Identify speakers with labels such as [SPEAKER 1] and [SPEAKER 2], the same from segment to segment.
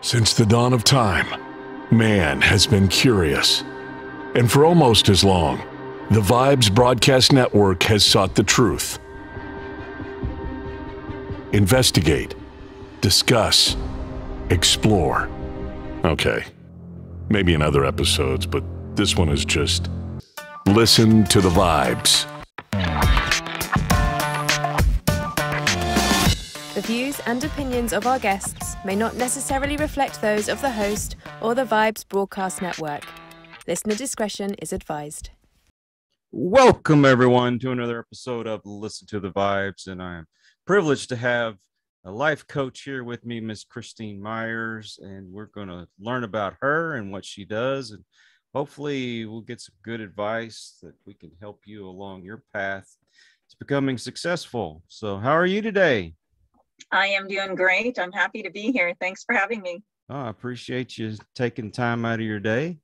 [SPEAKER 1] Since the dawn of time, man has been curious. And for almost as long, the Vibes Broadcast Network has sought the truth. Investigate, discuss, explore. Okay, maybe in other episodes, but this one is just listen to the vibes.
[SPEAKER 2] The views and opinions of our guests may not necessarily reflect those of the host or the Vibes Broadcast Network. Listener discretion is advised.
[SPEAKER 3] Welcome, everyone, to another episode of Listen to the Vibes, and I am privileged to have a life coach here with me, Miss Christine Myers, and we're going to learn about her and what she does, and hopefully we'll get some good advice that we can help you along your path to becoming successful. So how are you today?
[SPEAKER 4] I am doing great. I'm happy to be here. Thanks for having me.
[SPEAKER 3] Oh, I appreciate you taking time out of your day.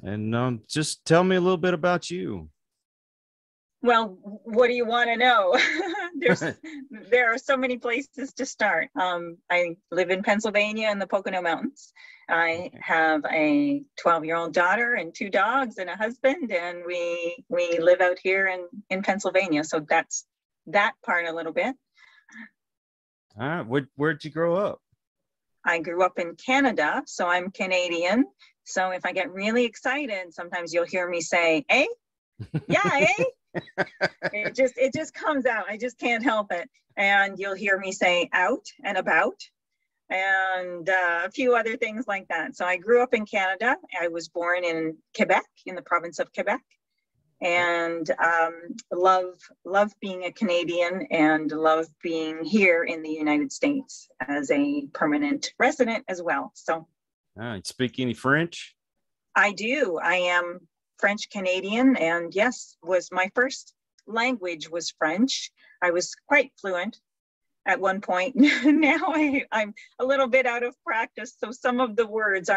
[SPEAKER 3] And just tell me a little bit about you.
[SPEAKER 4] Well, what do you want to know? There are so many places to start. I live in Pennsylvania in the Pocono Mountains. I have a 12-year-old daughter and 2 dogs and a husband, and we live out here in Pennsylvania. So that's that part a little bit.
[SPEAKER 3] All right. Where'd you grow up?
[SPEAKER 4] I grew up in Canada, so I'm Canadian. So if I get really excited, sometimes you'll hear me say, "Eh? Yeah, eh?" It just comes out. I just can't help it. And you'll hear me say "out" and "about" and a few other things like that. So I grew up in Canada. I was born in Quebec, in the province of Quebec. And love being a Canadian and love being here in the United States as a permanent resident as well. So,
[SPEAKER 3] speak any French?
[SPEAKER 4] I do. I am French Canadian, and yes, was my first language was French. I was quite fluent at one point. Now I'm a little bit out of practice, so some of the words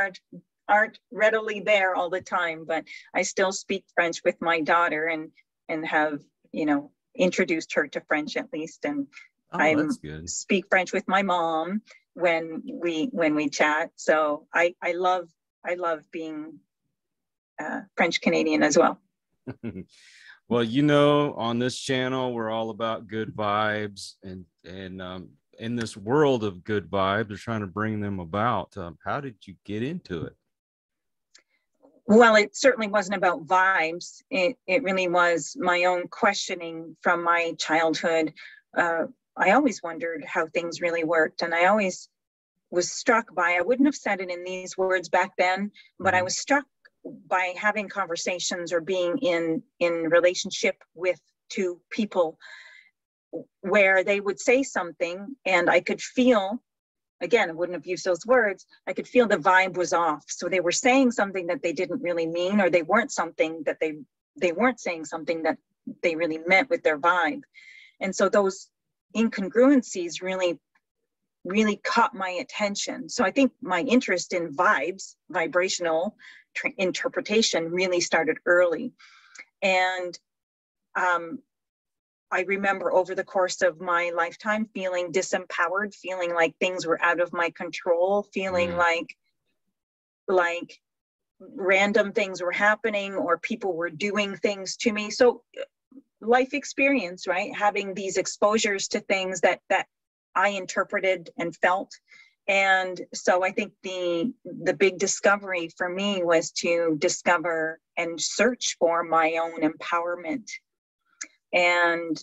[SPEAKER 4] aren't readily there all the time, but I still speak French with my daughter and have, introduced her to French at least. And I speak French with my mom when we chat. So I love being French Canadian as well.
[SPEAKER 3] Well, on this channel, we're all about good vibes, and in this world of good vibes, we're trying to bring them about. How did you get into it?
[SPEAKER 4] Well, it certainly wasn't about vibes. It really was my own questioning from my childhood. I always wondered how things really worked. And I always was struck by, I wouldn't have said it in these words back then, but I was struck by having conversations or being in relationship with 2 people where they would say something and I could feel, again, I wouldn't have used those words, I could feel the vibe was off. So they were saying something that they didn't really mean, or they weren't something that they weren't saying something that they really meant with their vibe. And so those incongruencies really caught my attention. So I think my interest in vibes, vibrational interpretation, really started early. And I remember over the course of my lifetime feeling disempowered, feeling like things were out of my control, feeling like random things were happening or people were doing things to me. So life experience, right? Having these exposures to things that I interpreted and felt. And so I think the big discovery for me was to discover and search for my own empowerment. And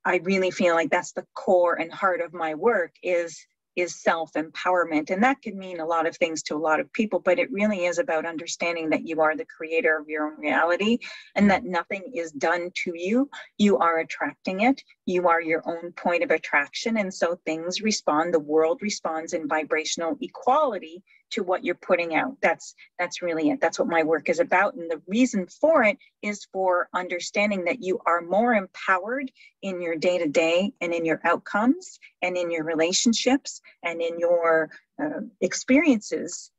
[SPEAKER 4] I really feel like that's the core and heart of my work is self-empowerment. And that can mean a lot of things to a lot of people, but it really is about understanding that you are the creator of your own reality and that nothing is done to you. You are attracting it. You are your own point of attraction. And so things respond, the world responds in vibrational equality to what you're putting out. That's really it. That's what my work is about. And the reason for it is for understanding that you are more empowered in your day-to-day and in your outcomes and in your relationships and in your experiences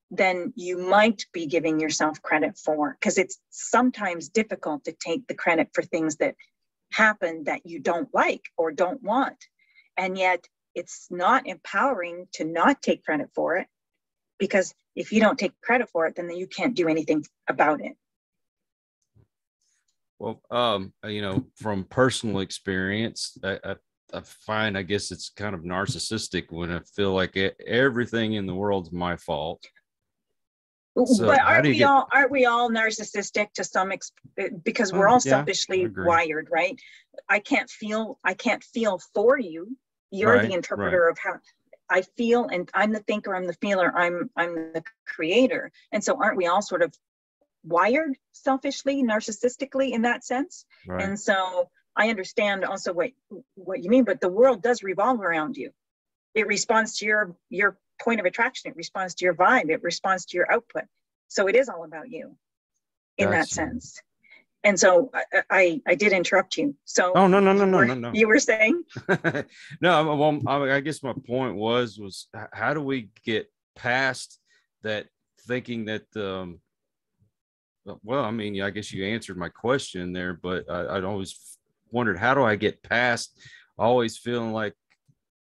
[SPEAKER 4] than you might be giving yourself credit for. Because it's sometimes difficult to take the credit for things that happen that you don't like or don't want. And yet it's not empowering to not take credit for it, because if you don't take credit for it, then you can't do anything about it.
[SPEAKER 3] Well, you know, from personal experience, I find, I guess it's kind of narcissistic when I feel like everything in the world's my fault. So
[SPEAKER 4] but aren't we all narcissistic to some because we're all selfishly wired, right? I can't feel for you. You're the interpreter of how I feel, and I'm the thinker, I'm the feeler, I'm the creator. And so aren't we all sort of wired selfishly, narcissistically in that sense? Right. And so I understand also what you mean, but the world does revolve around you. It responds to your point of attraction. It responds to your vibe. It responds to your output. So it is all about you in that sense. And so I did interrupt you. So
[SPEAKER 3] no.
[SPEAKER 4] You were saying?
[SPEAKER 3] No, well, I guess my point was how do we get past that thinking that, well, I mean, I guess you answered my question there, but I'd always wondered, how do I get past always feeling like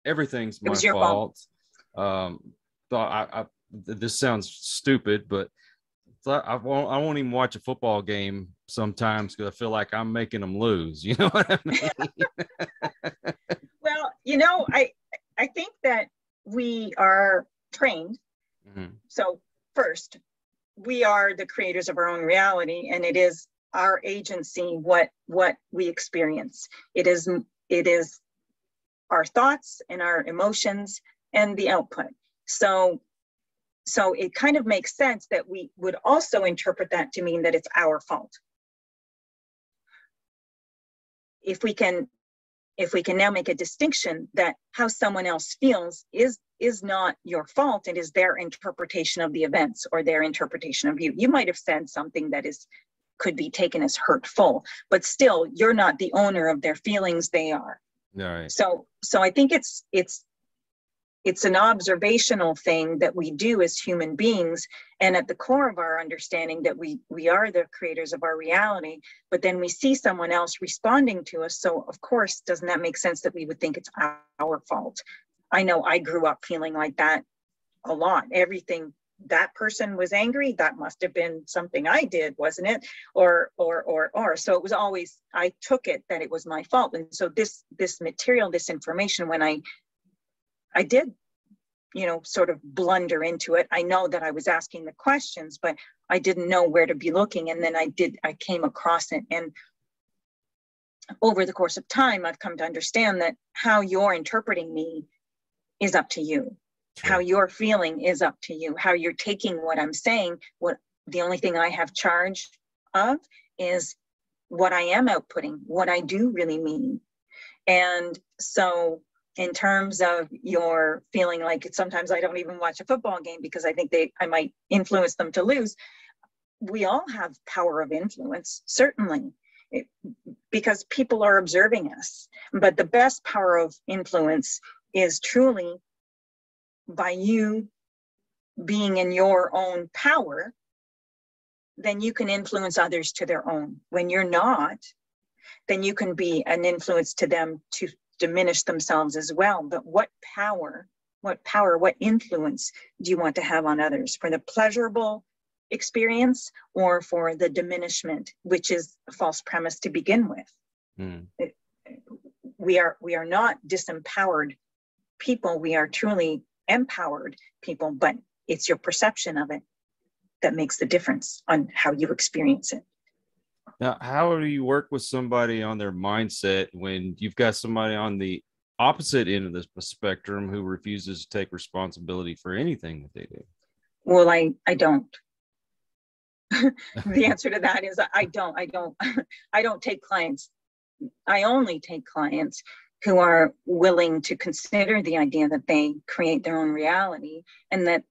[SPEAKER 3] everything's my fault? This sounds stupid, but I won't even watch a football game sometimes because I feel like I'm making them lose. You know what I mean?
[SPEAKER 4] Well, you know, I think that we are trained. Mm-hmm. So first, we are the creators of our own reality, and it is our agency what we experience. It is our thoughts and our emotions and the output. So it kind of makes sense that we would also interpret that to mean that it's our fault. If we can now make a distinction that how someone else feels is not your fault, it is their interpretation of the events or their interpretation of you. You might have said something that could be taken as hurtful, but still you're not the owner of their feelings, they are. All right. So I think it's an observational thing that we do as human beings, and at the core of our understanding that we are the creators of our reality, but then we see someone else responding to us. So of course, doesn't that make sense that we would think it's our fault? I know I grew up feeling like that a lot. Everything that person was angry, that must have been something I did, wasn't it? Or. So it was always, I took it that it was my fault. And so this material, this information, when I did, you know, sort of blunder into it. I know that I was asking the questions, but I didn't know where to be looking. And then I came across it. And over the course of time, I've come to understand that how you're interpreting me is up to you. How you're feeling is up to you. How you're taking what I'm saying, the only thing I have charge of is what I am outputting, what I do really mean. And so in terms of your feeling like sometimes I don't even watch a football game because I think I might influence them to lose. We all have power of influence, certainly, because people are observing us. But the best power of influence is truly by you being in your own power, then you can influence others to their own. When you're not, then you can be an influence to them to diminish themselves as well. But what influence do you want to have on others? For the pleasurable experience or for the diminishment, which is a false premise to begin with? We are not disempowered people. We are truly empowered people, but it's your perception of it that makes the difference on how you experience it.
[SPEAKER 3] Now, how do you work with somebody on their mindset when you've got somebody on the opposite end of the spectrum who refuses to take responsibility for anything that they do?
[SPEAKER 4] Well, I don't. The answer to that is I don't take clients. I only take clients who are willing to consider the idea that they create their own reality and that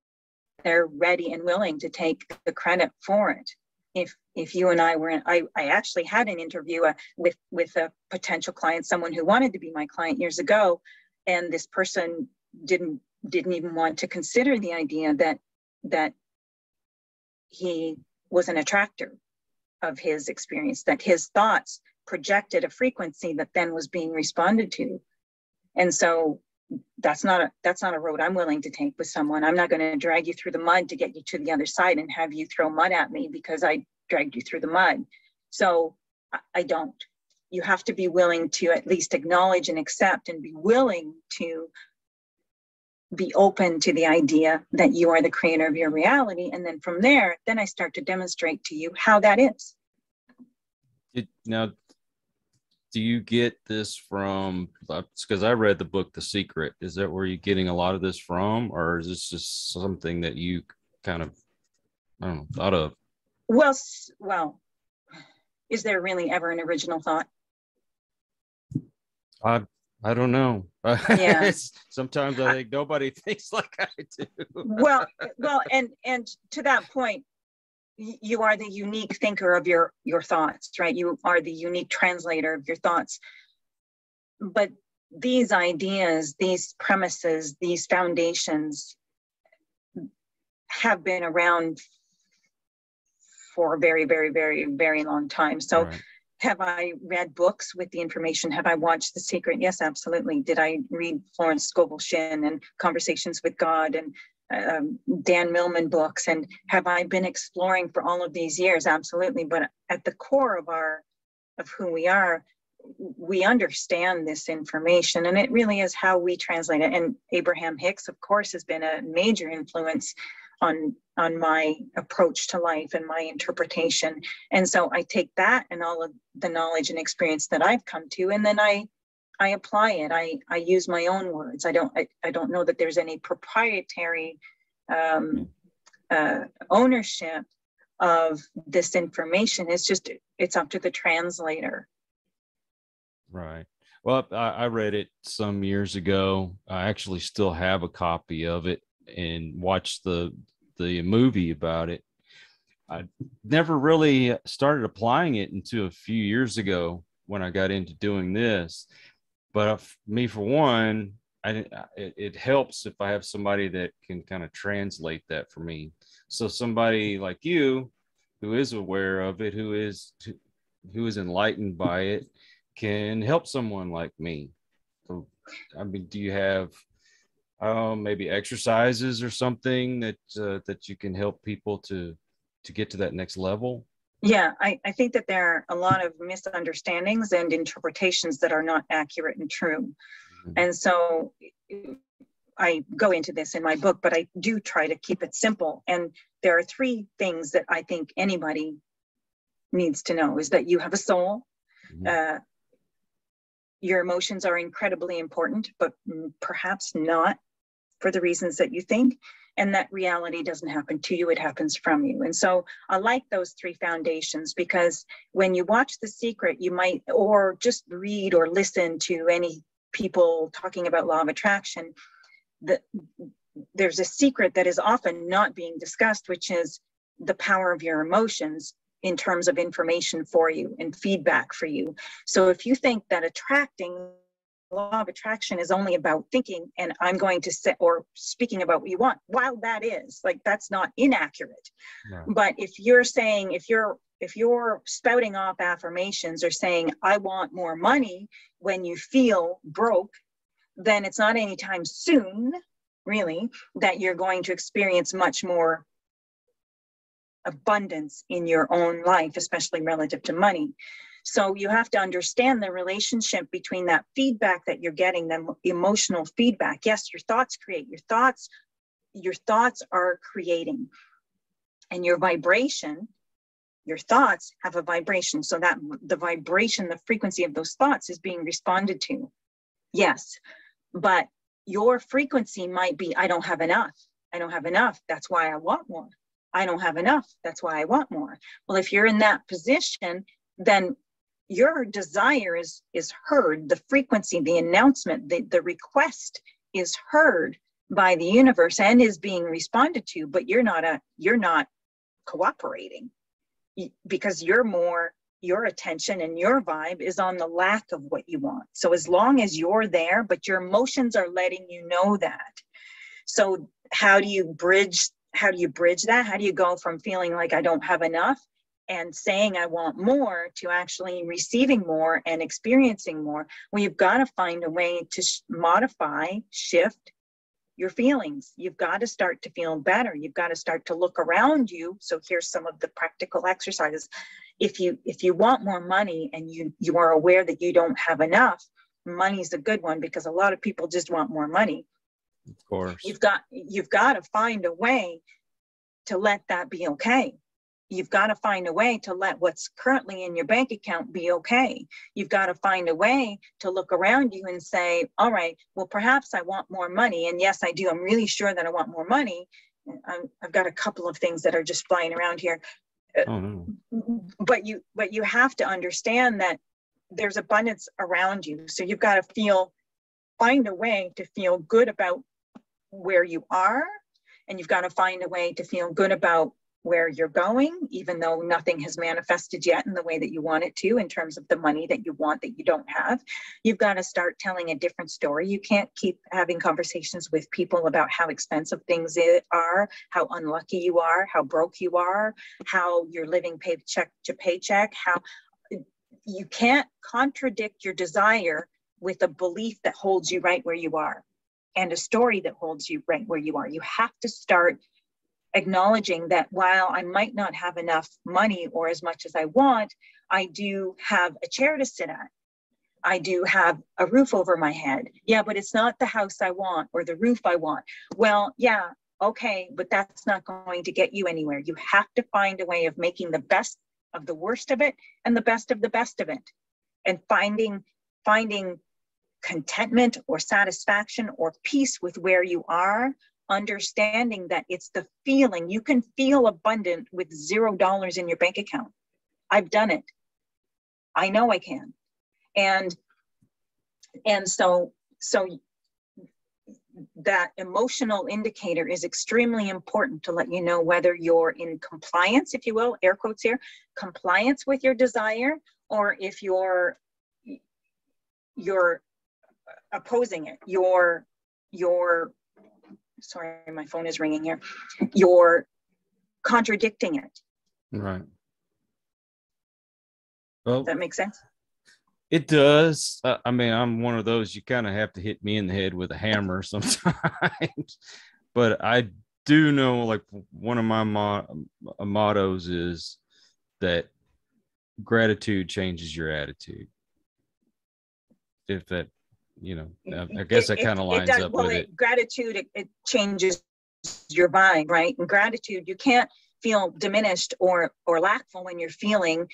[SPEAKER 4] they're ready and willing to take the credit for it. If you and I were I actually had an interview with a potential client, someone who wanted to be my client years ago, and this person didn't even want to consider the idea that he was an attractor of his experience, that his thoughts projected a frequency that then was being responded to. And so that's not a road I'm willing to take with someone. I'm not going to drag you through the mud to get you to the other side and have you throw mud at me because I dragged you through the mud. So I don't. You have to be willing to at least acknowledge and accept, and be willing to be open to the idea that you are the creator of your reality. And then from there, then I start to demonstrate to you how that is.
[SPEAKER 3] Now, do you get this from, because I read the book, The Secret. Is that where you're getting a lot of this from? Or is this just something that you kind of, I don't know, thought of?
[SPEAKER 4] Well, is there really ever an original thought?
[SPEAKER 3] I don't know.
[SPEAKER 4] Yeah.
[SPEAKER 3] Sometimes I think nobody thinks like I do.
[SPEAKER 4] well, and to that point, you are the unique thinker of your thoughts, right? You are the unique translator of your thoughts. But these ideas, these premises, these foundations have been around for a very, very, very, very long time. So right. Have I read books with the information? Have I watched The Secret? Yes, absolutely. Did I read Florence Scovel Shinn and Conversations with God and Dan Millman books? And have I been exploring for all of these years? Absolutely. But at the core of who we are, we understand this information, and it really is how we translate it. And Abraham Hicks, of course, has been a major influence on my approach to life and my interpretation. And so I take that and all of the knowledge and experience that I've come to, and then I apply it. I use my own words. I don't know that there's any proprietary ownership of this information. It's up to the translator.
[SPEAKER 3] Right. Well, I read it some years ago. I actually still have a copy of it and watched the movie about it. I never really started applying it until a few years ago when I got into doing this. But me, for one, it helps if I have somebody that can kind of translate that for me. So somebody like you, who is aware of it, who is enlightened by it, can help someone like me. So, I mean, do you have maybe exercises or something that you can help people to get to that next level?
[SPEAKER 4] Yeah, I think that there are a lot of misunderstandings and interpretations that are not accurate and true. Mm-hmm. And so I go into this in my book, but I do try to keep it simple. And there are 3 things that I think anybody needs to know: is that you have a soul. Mm-hmm. Your emotions are incredibly important, but perhaps not for the reasons that you think, and that reality doesn't happen to you, it happens from you. And so I like those 3 foundations, because when you watch The Secret, you might, or just read or listen to any people talking about law of attraction, there's a secret that is often not being discussed, which is the power of your emotions in terms of information for you and feedback for you. So if you think that law of attraction is only about thinking, and I'm going to say, or speaking about what you want, while that is, like, that's not inaccurate. No. But if you're saying, if you're spouting off affirmations or saying, I want more money, when you feel broke, then it's not anytime soon, really, that you're going to experience much more abundance in your own life, especially relative to money. So you have to understand the relationship between that feedback that you're getting, the emotional feedback. Yes, your thoughts create. Your thoughts are creating. And your vibration, your thoughts have a vibration. So that the vibration, the frequency of those thoughts is being responded to. Yes, but your frequency might be, I don't have enough. I don't have enough. That's why I want more. I don't have enough. That's why I want more. Well, if you're in that position, then your desire is heard. The frequency, the announcement, the request is heard by the universe and is being responded to, but you're not cooperating, because your attention and your vibe is on the lack of what you want. So as long as you're there, but your emotions are letting you know that. So how do you bridge that? How do you go from feeling like I don't have enough and saying I want more to actually receiving more and experiencing more, well, you've got to find a way to modify, shift your feelings. You've got to start to feel better. You've got to start to look around you. So here's some of the practical exercises. If you want more money and you are aware that you don't have enough, money's a good one, because a lot of people just want more money.
[SPEAKER 3] Of course.
[SPEAKER 4] You've got to find a way to let that be okay. You've got to find a way to let what's currently in your bank account be okay. You've got to find a way to look around you and say, all right, well, perhaps I want more money. And yes, I do. I'm really sure that I want more money. I've got a couple of things that are just flying around here.
[SPEAKER 3] Oh, no.
[SPEAKER 4] But you have to understand that there's abundance around you. So you've got to find a way to feel good about where you are. And you've got to find a way to feel good about where you're going, even though nothing has manifested yet in the way that you want it to, in terms of the money that you want that you don't have. You've got to start telling a different story. You can't keep having conversations with people about how expensive things are, how unlucky you are, how broke you are, how you're living paycheck to paycheck, how you can't contradict your desire with a belief that holds you right where you are and a story that holds you right where you are. You have to start acknowledging that while I might not have enough money or as much as I want, I do have a chair to sit at. I do have a roof over my head. Yeah, but it's not the house I want or the roof I want. Well, yeah, okay, but that's not going to get you anywhere. You have to find a way of making the best of the worst of it and the best of it. And finding contentment or satisfaction or peace with where you are, understanding that it's the feeling. You can feel abundant with $0 in your bank account. I've done it. I know I can. And so that emotional indicator is extremely important to let you know whether you're in compliance, if you will, air quotes here, compliance with your desire, or if you're opposing it, you're sorry, my phone is ringing here, you're contradicting it.
[SPEAKER 3] Right. Well,
[SPEAKER 4] Does that make sense?
[SPEAKER 3] It does. I mean, I'm one of those, you kind of have to hit me in the head with a hammer sometimes. But I do know, like, one of my mottos is that gratitude changes your attitude. If that, I guess that kind of lines up with it.
[SPEAKER 4] Gratitude, it changes your vibe, right? And gratitude, you can't feel diminished or lackful when you're feeling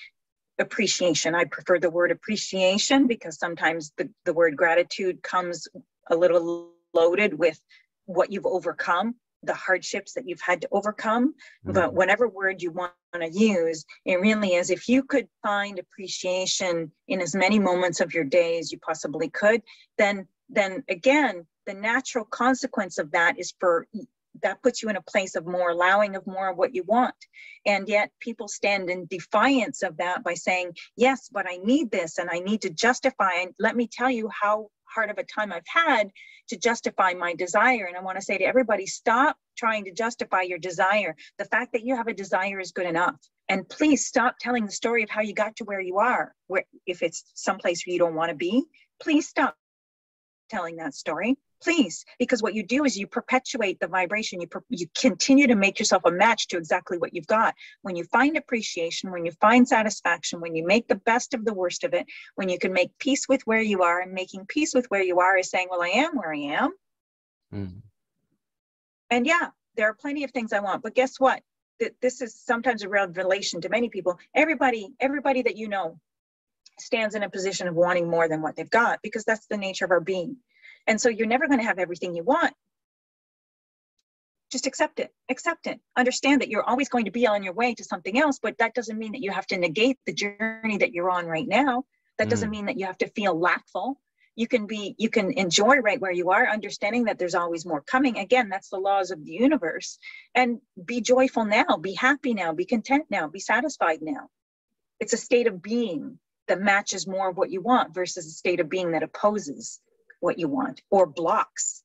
[SPEAKER 4] appreciation. I prefer the word appreciation because sometimes the word gratitude comes a little loaded with what you've overcome, the hardships that you've had to overcome. Mm-hmm. But whatever word you want to use, it really is, if you could find appreciation in as many moments of your day as you possibly could, then again, the natural consequence of that is that puts you in a place of more allowing of more of what you want. And yet people stand in defiance of that by saying, yes, but I need this and I need to justify. And let me tell you how hard of a time I've had to justify my desire. And I want to say to everybody, stop trying to justify your desire. The fact that you have a desire is good enough. And please stop telling the story of how you got to where you are, where if it's someplace where you don't want to be, please stop telling that story. Please, because what you do is you perpetuate the vibration. You continue to make yourself a match to exactly what you've got. When you find appreciation, when you find satisfaction, when you make the best of the worst of it, when you can make peace with where you are, and making peace with where you are is saying, well, I am where I am. Mm-hmm. And yeah, there are plenty of things I want, but guess what? This is sometimes a revelation to many people. Everybody that you know stands in a position of wanting more than what they've got, because that's the nature of our being. And so you're never going to have everything you want. Just accept it. Understand that you're always going to be on your way to something else, but that doesn't mean that you have to negate the journey that you're on right now. That doesn't mean that you have to feel lackful. You can enjoy right where you are, understanding that there's always more coming. Again, that's the laws of the universe. And be joyful now, be happy now, be content now, be satisfied now. It's a state of being that matches more of what you want versus a state of being that opposes what you want or blocks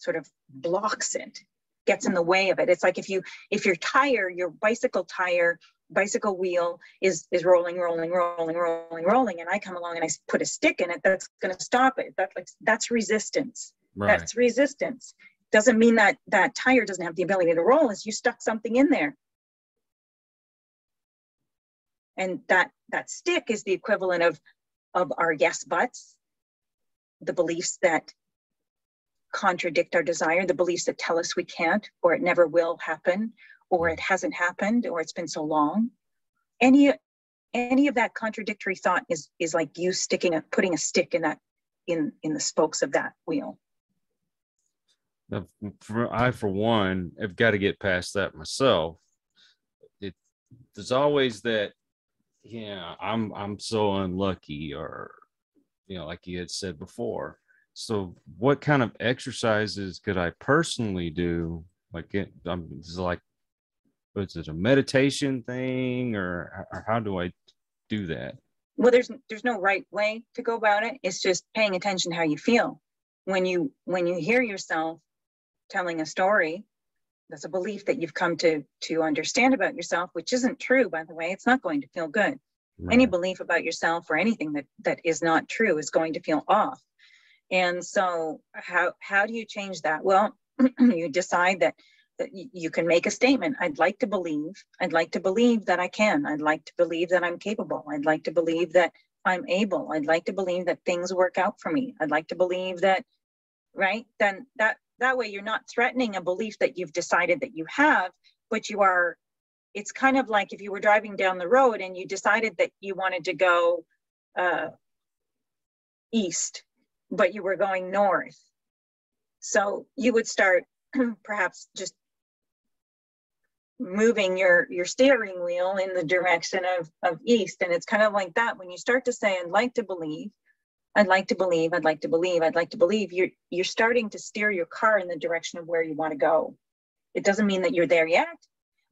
[SPEAKER 4] it, gets in the way of it. It's like if your bicycle tire bicycle wheel is rolling, and I come along and I put a stick in it, that's going to stop it. That's resistance.
[SPEAKER 3] Right.
[SPEAKER 4] That's resistance. Doesn't mean that that tire doesn't have the ability to roll. Is you stuck something in there. And that stick is the equivalent of our yes buts, the beliefs that contradict our desire, the beliefs that tell us we can't, or it never will happen, or it hasn't happened, or it's been so long. Any of that contradictory thought is like you putting a stick in the spokes of that wheel.
[SPEAKER 3] I, for one, have got to get past that myself. There's always that, I'm so unlucky, or, like you had said before. So what kind of exercises could I personally do? Is it a meditation thing, or how do I do that?
[SPEAKER 4] Well, there's no right way to go about it. It's just paying attention to how you feel. When you hear yourself telling a story, that's a belief that you've come to understand about yourself, which isn't true, by the way. It's not going to feel good. Right. Any belief about yourself or anything that is not true is going to feel off. And so how do you change that? Well, you decide that you can make a statement. I'd like to believe that I can. I'd like to believe that I'm capable. I'd like to believe that I'm able. I'd like to believe that things work out for me. I'd like to believe that, right? Then that way you're not threatening a belief that you've decided that you have, but you are, it's kind of like if you were driving down the road and you decided that you wanted to go east, but you were going north. So you would start perhaps just moving your steering wheel in the direction of east. And it's kind of like that. When you start to say, I'd like to believe, I'd like to believe, I'd like to believe, I'd like to believe, you're starting to steer your car in the direction of where you want to go. It doesn't mean that you're there yet,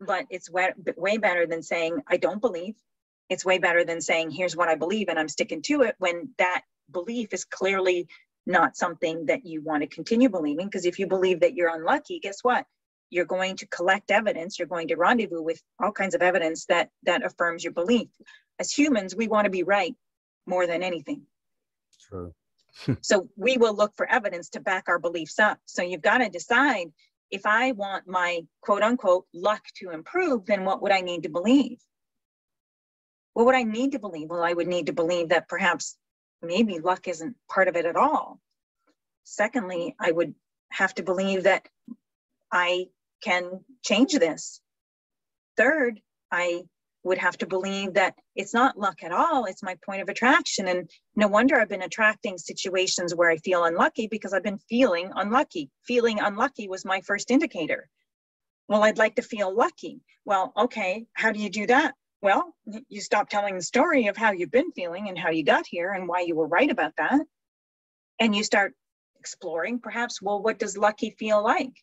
[SPEAKER 4] but it's way better than saying, I don't believe. It's way better than saying, here's what I believe and I'm sticking to it, when that belief is clearly not something that you want to continue believing. Because if you believe that you're unlucky, guess what? You're going to collect evidence. You're going to rendezvous with all kinds of evidence that affirms your belief. As humans, we want to be right more than anything.
[SPEAKER 3] True.
[SPEAKER 4] So we will look for evidence to back our beliefs up. So you've got to decide, if I want my quote unquote luck to improve, then what would I need to believe? What would I need to believe? Well, I would need to believe that perhaps maybe luck isn't part of it at all. Secondly, I would have to believe that I can change this. Third, I would have to believe that it's not luck at all. It's my point of attraction. And no wonder I've been attracting situations where I feel unlucky, because I've been feeling unlucky. Feeling unlucky was my first indicator. Well, I'd like to feel lucky. Well, okay, how do you do that? Well, you stop telling the story of how you've been feeling and how you got here and why you were right about that. And you start exploring perhaps, well, what does lucky feel like?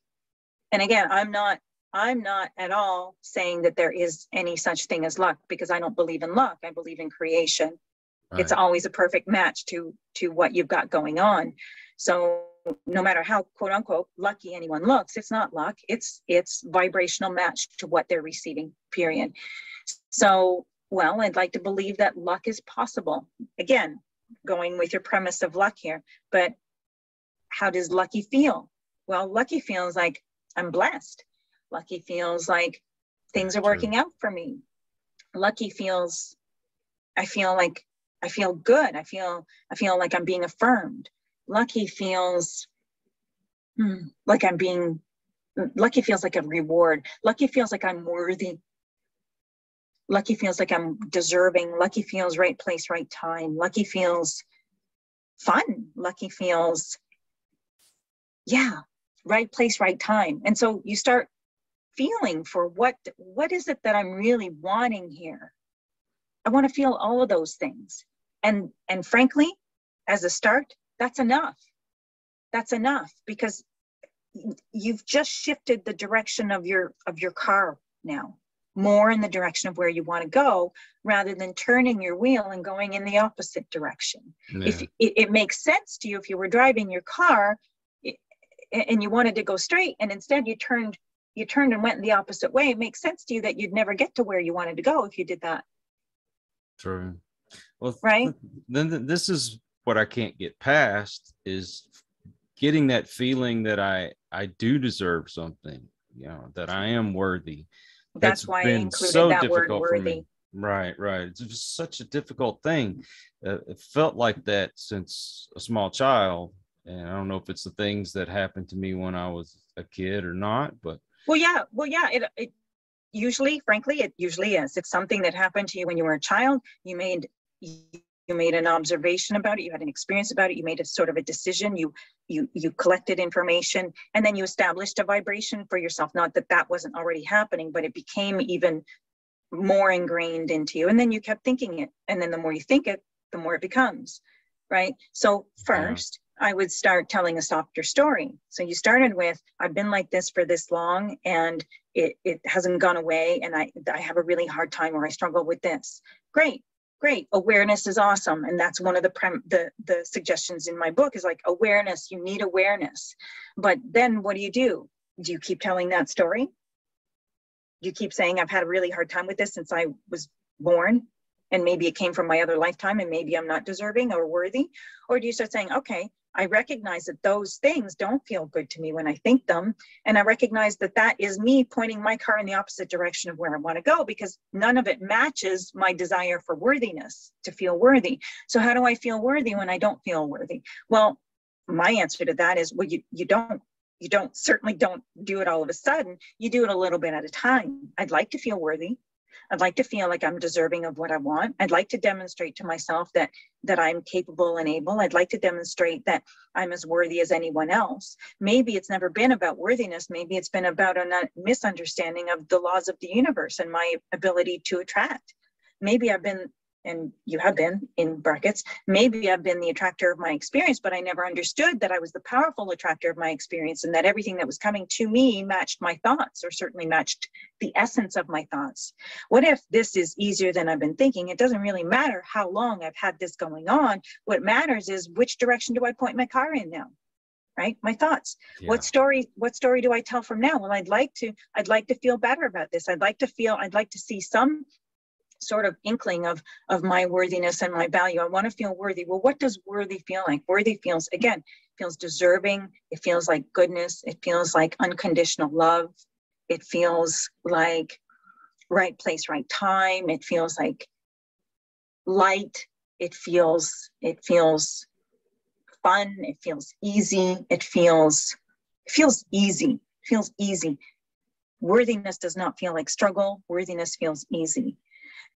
[SPEAKER 4] And again, I'm not at all saying that there is any such thing as luck, because I don't believe in luck. I believe in creation. Right. It's always a perfect match to what you've got going on. So no matter how quote unquote lucky anyone looks, it's not luck. It's vibrational match to what they're receiving, period. So, well, I'd like to believe that luck is possible. Again, going with your premise of luck here, but how does lucky feel? Well, lucky feels like I'm blessed. Lucky feels like things are working out for me. Lucky feels, I feel good. I feel like I'm being affirmed. Lucky feels like lucky feels like a reward. Lucky feels like I'm worthy. Lucky feels like I'm deserving. Lucky feels right place, right time. Lucky feels fun. Lucky feels, right place, right time. And so you start feeling for what is it that I'm really wanting here? I want to feel all of those things. And frankly, as a start, that's enough. That's enough, because you've just shifted the direction of your car now, more in the direction of where you want to go, rather than turning your wheel and going in the opposite direction. Yeah. If it makes sense to you, if you were driving your car and you wanted to go straight, and instead you turned you turned and went the opposite way, it makes sense to you that you'd never get to where you wanted to go if you did that.
[SPEAKER 3] True. Well,
[SPEAKER 4] right.
[SPEAKER 3] Then this is what I can't get past, is getting that feeling that I do deserve something, you know, that I am worthy.
[SPEAKER 4] That's why I included
[SPEAKER 3] so
[SPEAKER 4] that word
[SPEAKER 3] difficult
[SPEAKER 4] worthy.
[SPEAKER 3] for me. Right. It's just such a difficult thing. It felt like that since a small child. And I don't know if it's the things that happened to me when I was a kid or not, but.
[SPEAKER 4] Well, yeah. It usually, frankly, it usually is. It's something that happened to you when you were a child. You made an observation about it. You had an experience about it. You made a sort of a decision. You collected information, and then you established a vibration for yourself. Not that that wasn't already happening, but it became even more ingrained into you. And then you kept thinking it. And then the more you think it, the more it becomes, right? So first, I would start telling a softer story. So you started with, I've been like this for this long, and it hasn't gone away, and I have a really hard time, or I struggle with this. Great. Awareness is awesome. And that's one of the suggestions in my book is like awareness. You need awareness. But then what do? Do you keep telling that story? Do you keep saying, I've had a really hard time with this since I was born, and maybe it came from my other lifetime, and maybe I'm not deserving or worthy? Or do you start saying, okay, I recognize that those things don't feel good to me when I think them. And I recognize that that is me pointing my car in the opposite direction of where I want to go, because none of it matches my desire for worthiness, to feel worthy. So how do I feel worthy when I don't feel worthy? Well, my answer to that is, well, you certainly don't do it all of a sudden. You do it a little bit at a time. I'd like to feel worthy. I'd like to feel like I'm deserving of what I want. I'd like to demonstrate to myself that I'm capable and able. I'd like to demonstrate that I'm as worthy as anyone else. Maybe it's never been about worthiness. Maybe it's been about a misunderstanding of the laws of the universe and my ability to attract. Maybe I've been, and you have been, in brackets, maybe I've been the attractor of my experience, but I never understood that I was the powerful attractor of my experience, and that everything that was coming to me matched my thoughts, or certainly matched the essence of my thoughts. What if this is easier than I've been thinking? It doesn't really matter how long I've had this going on. What matters is, which direction do I point my car in now? Right? My thoughts. Yeah. What story do I tell from now? Well, I'd like to feel better about this. I'd like to see some sort of inkling of my worthiness and my value. I want to feel worthy. Well, what does worthy feel like? Worthy feels deserving. It feels like goodness. It feels like unconditional love. It feels like right place, right time. It feels like light. It feels fun. It feels easy. It feels easy. It feels easy. Worthiness does not feel like struggle. Worthiness feels easy.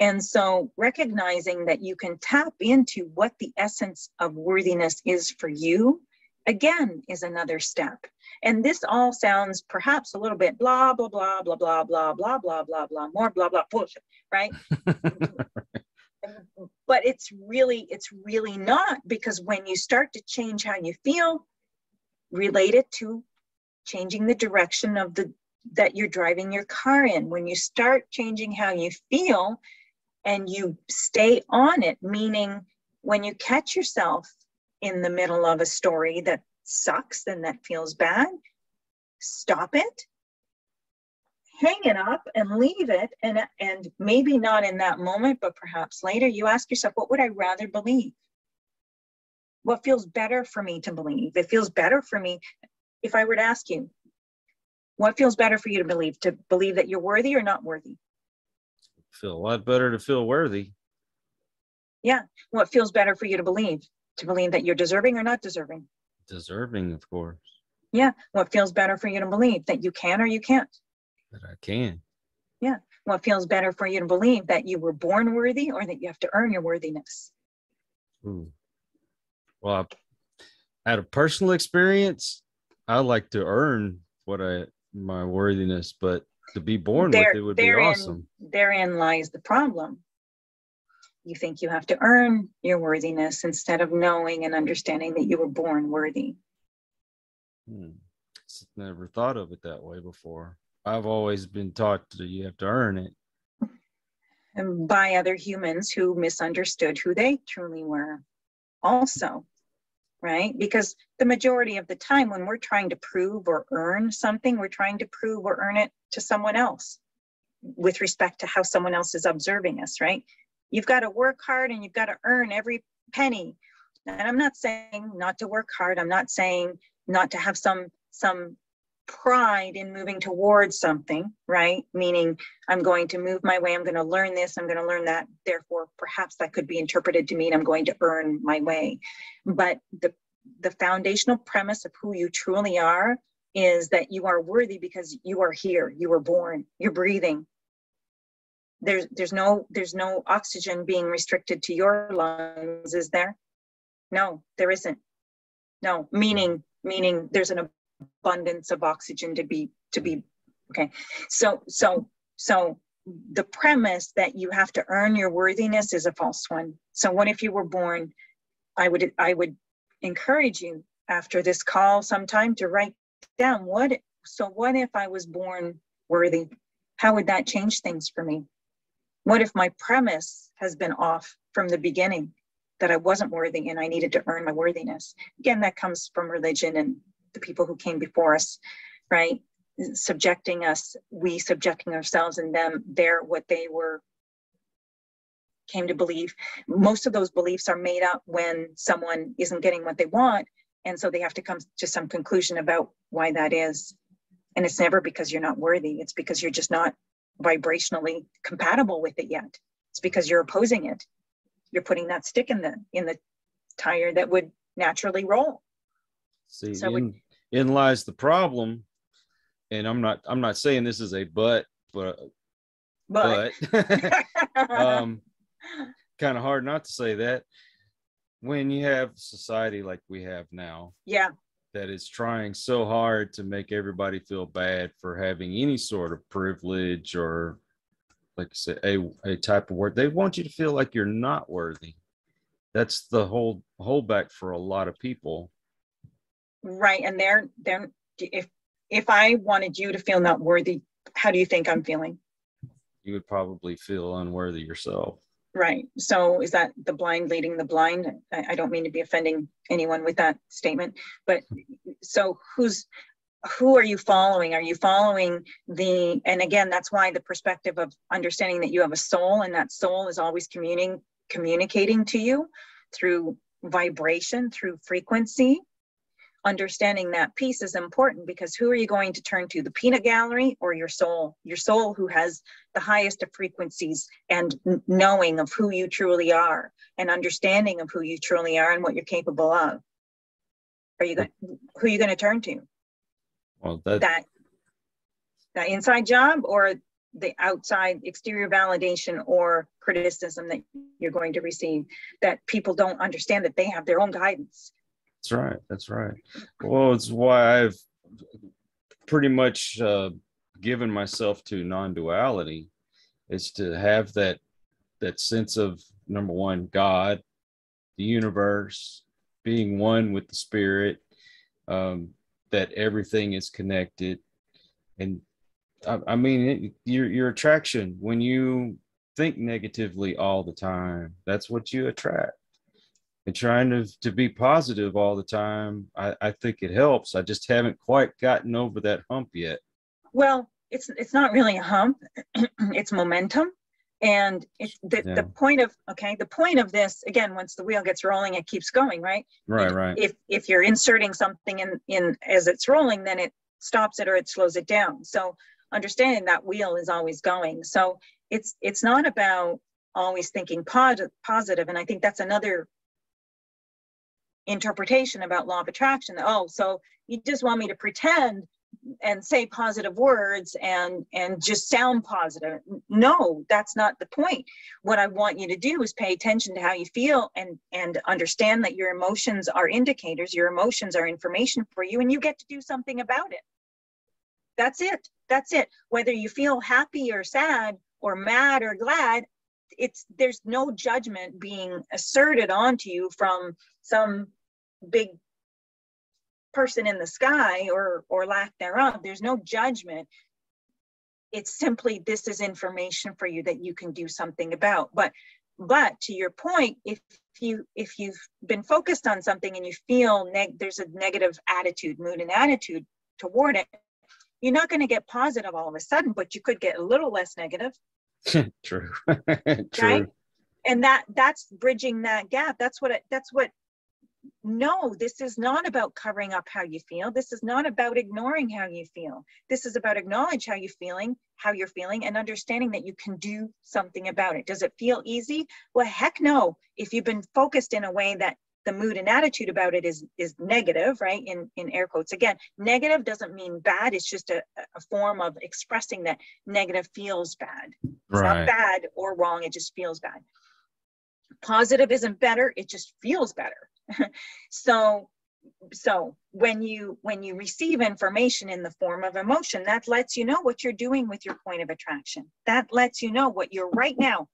[SPEAKER 4] And so recognizing that you can tap into what the essence of worthiness is for you, again, is another step. And this all sounds perhaps a little bit blah, blah, blah, blah, blah, blah, blah, blah, blah, blah, more blah, blah, bullshit, right? But it's really not, because when you start to change how you feel, relate it to changing the direction of that you're driving your car in. When you start changing how you feel and you stay on it, meaning when you catch yourself in the middle of a story that sucks and that feels bad, stop it, hang it up and leave it. And maybe not in that moment, but perhaps later, you ask yourself, what would I rather believe? What feels better for me to believe? It feels better for me. If I were to ask you, what feels better for you to believe? To believe that you're worthy or not worthy?
[SPEAKER 3] Feel a lot better to feel worthy.
[SPEAKER 4] Yeah. What feels better for you to believe? To believe that you're deserving or not deserving?
[SPEAKER 3] Deserving, of course.
[SPEAKER 4] Yeah. What feels better for you to believe? That you can or you can't?
[SPEAKER 3] That I can.
[SPEAKER 4] Yeah. What feels better for you to believe? That you were born worthy, or that you have to earn your worthiness?
[SPEAKER 3] Ooh. Well, I had a personal experience. I like to earn my worthiness, but to be born with it would be awesome.
[SPEAKER 4] Therein lies the problem. You think you have to earn your worthiness instead of knowing and understanding that you were born worthy.
[SPEAKER 3] Never thought of it that way before. I've always been taught that you have to earn it.
[SPEAKER 4] And by other humans who misunderstood who they truly were also, right? Because the majority of the time when we're trying to prove or earn something, we're trying to prove or earn it to someone else with respect to how someone else is observing us, right? You've got to work hard and you've got to earn every penny. And I'm not saying not to work hard. I'm not saying not to have some pride in moving towards something, right? Meaning I'm going to move my way. I'm going to learn this. I'm going to learn that. Therefore, perhaps that could be interpreted to mean I'm going to earn my way. But the foundational premise of who you truly are is that you are worthy because you are here. You were born. You're breathing. There's no oxygen being restricted to your lungs, is there? No, there isn't. No, meaning there's an abundance of oxygen to be okay. So the premise that you have to earn your worthiness is a false one. So what if you were born? I would encourage you after this call sometime to write down what if I was born worthy? How would that change things for me? What if my premise has been off from the beginning, that I wasn't worthy and I needed to earn my worthiness? Again, that comes from religion and the people who came before us, right? Subjecting ourselves and them, what they came to believe. Most of those beliefs are made up when someone isn't getting what they want. And so they have to come to some conclusion about why that is. And it's never because you're not worthy. It's because you're just not vibrationally compatible with it yet. It's because you're opposing it. You're putting that stick in the tire that would naturally roll.
[SPEAKER 3] See, so in lies the problem. And I'm not saying this is a but kind of hard not to say that when you have society like we have now, that is trying so hard to make everybody feel bad for having any sort of privilege or, like I said, a type of work. They want you to feel like you're not worthy. That's the whole holdback for a lot of people.
[SPEAKER 4] Right. And they're if I wanted you to feel not worthy, how do you think I'm feeling?
[SPEAKER 3] You would probably feel unworthy yourself.
[SPEAKER 4] Right. So is that the blind leading the blind? I don't mean to be offending anyone with that statement, but so who are you following? Are you following and again, that's why the perspective of understanding that you have a soul, and that soul is always communicating to you through vibration, through frequency. Understanding that piece is important, because who are you going to turn to, the peanut gallery or your soul? Your soul, who has the highest of frequencies and knowing of who you truly are and understanding of who you truly are and what you're capable of. Who are you going to turn to?
[SPEAKER 3] Well,
[SPEAKER 4] that inside job, or the outside exterior validation or criticism that you're going to receive, that people don't understand that they have their own guidance.
[SPEAKER 3] That's right. Well, it's why I've pretty much given myself to non-duality, is to have that sense of, number one, God, the universe, being one with the spirit, that everything is connected. And I mean, your attraction, when you think negatively all the time, that's what you attract. And trying to be positive all the time, I think it helps. I just haven't quite gotten over that hump yet.
[SPEAKER 4] Well, it's not really a hump. It's momentum. And the point of this, again, once the wheel gets rolling, it keeps going, right?
[SPEAKER 3] Right.
[SPEAKER 4] If you're inserting something in as it's rolling, then it stops it or it slows it down. So understanding that wheel is always going. So it's not about always thinking positive. And I think that's another interpretation about law of attraction. So you just want me to pretend and say positive words and just sound positive. No, that's not the point. What I want you to do is pay attention to how you feel and understand that your emotions are indicators. Your emotions are information for you, and you get to do something about it. That's it. Whether you feel happy or sad or mad or glad, there's no judgment being asserted onto you from some big person in the sky or lack thereof. There's no judgment. It's simply, this is information for you that you can do something about. But But to your point, if you've been focused on something and you feel there's a negative attitude, mood and attitude toward it, you're not going to get positive all of a sudden, but you could get a little less negative.
[SPEAKER 3] True. True.
[SPEAKER 4] Right? And that's bridging that gap. No, this is not about covering up how you feel. This is not about ignoring how you feel. This is about acknowledge how you're feeling, and understanding that you can do something about it. Does it feel easy? Well, heck no. If you've been focused in a way that the mood and attitude about it is negative, right? In air quotes. Again, negative doesn't mean bad. It's just a form of expressing that negative feels bad. It's not bad or wrong. It just feels bad. Positive isn't better. It just feels better. So when you receive information in the form of emotion, that lets you know what you're doing with your point of attraction. That lets you know what you're right now,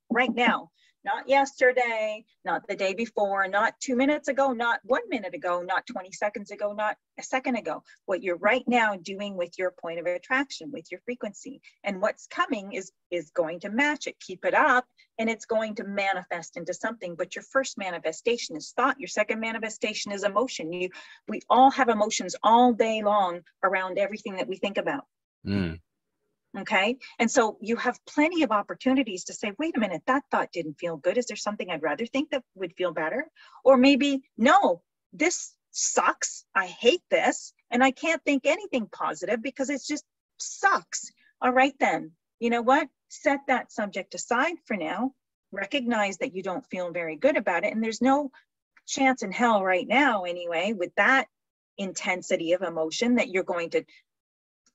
[SPEAKER 4] not yesterday, not the day before, not 2 minutes ago, not 1 minute ago, not 20 seconds ago, not a second ago, what you're right now doing with your point of attraction, with your frequency. And what's coming is going to match it. Keep it up, and it's going to manifest into something. But your first manifestation is thought. Your second manifestation is emotion. We all have emotions all day long around everything that we think about. Okay. And so you have plenty of opportunities to say, wait a minute, that thought didn't feel good. Is there something I'd rather think that would feel better? Or maybe, no, this sucks. I hate this. And I can't think anything positive because it just sucks. All right, then, you know what? Set that subject aside for now. Recognize that you don't feel very good about it. And there's no chance in hell right now, anyway, with that intensity of emotion that you're going to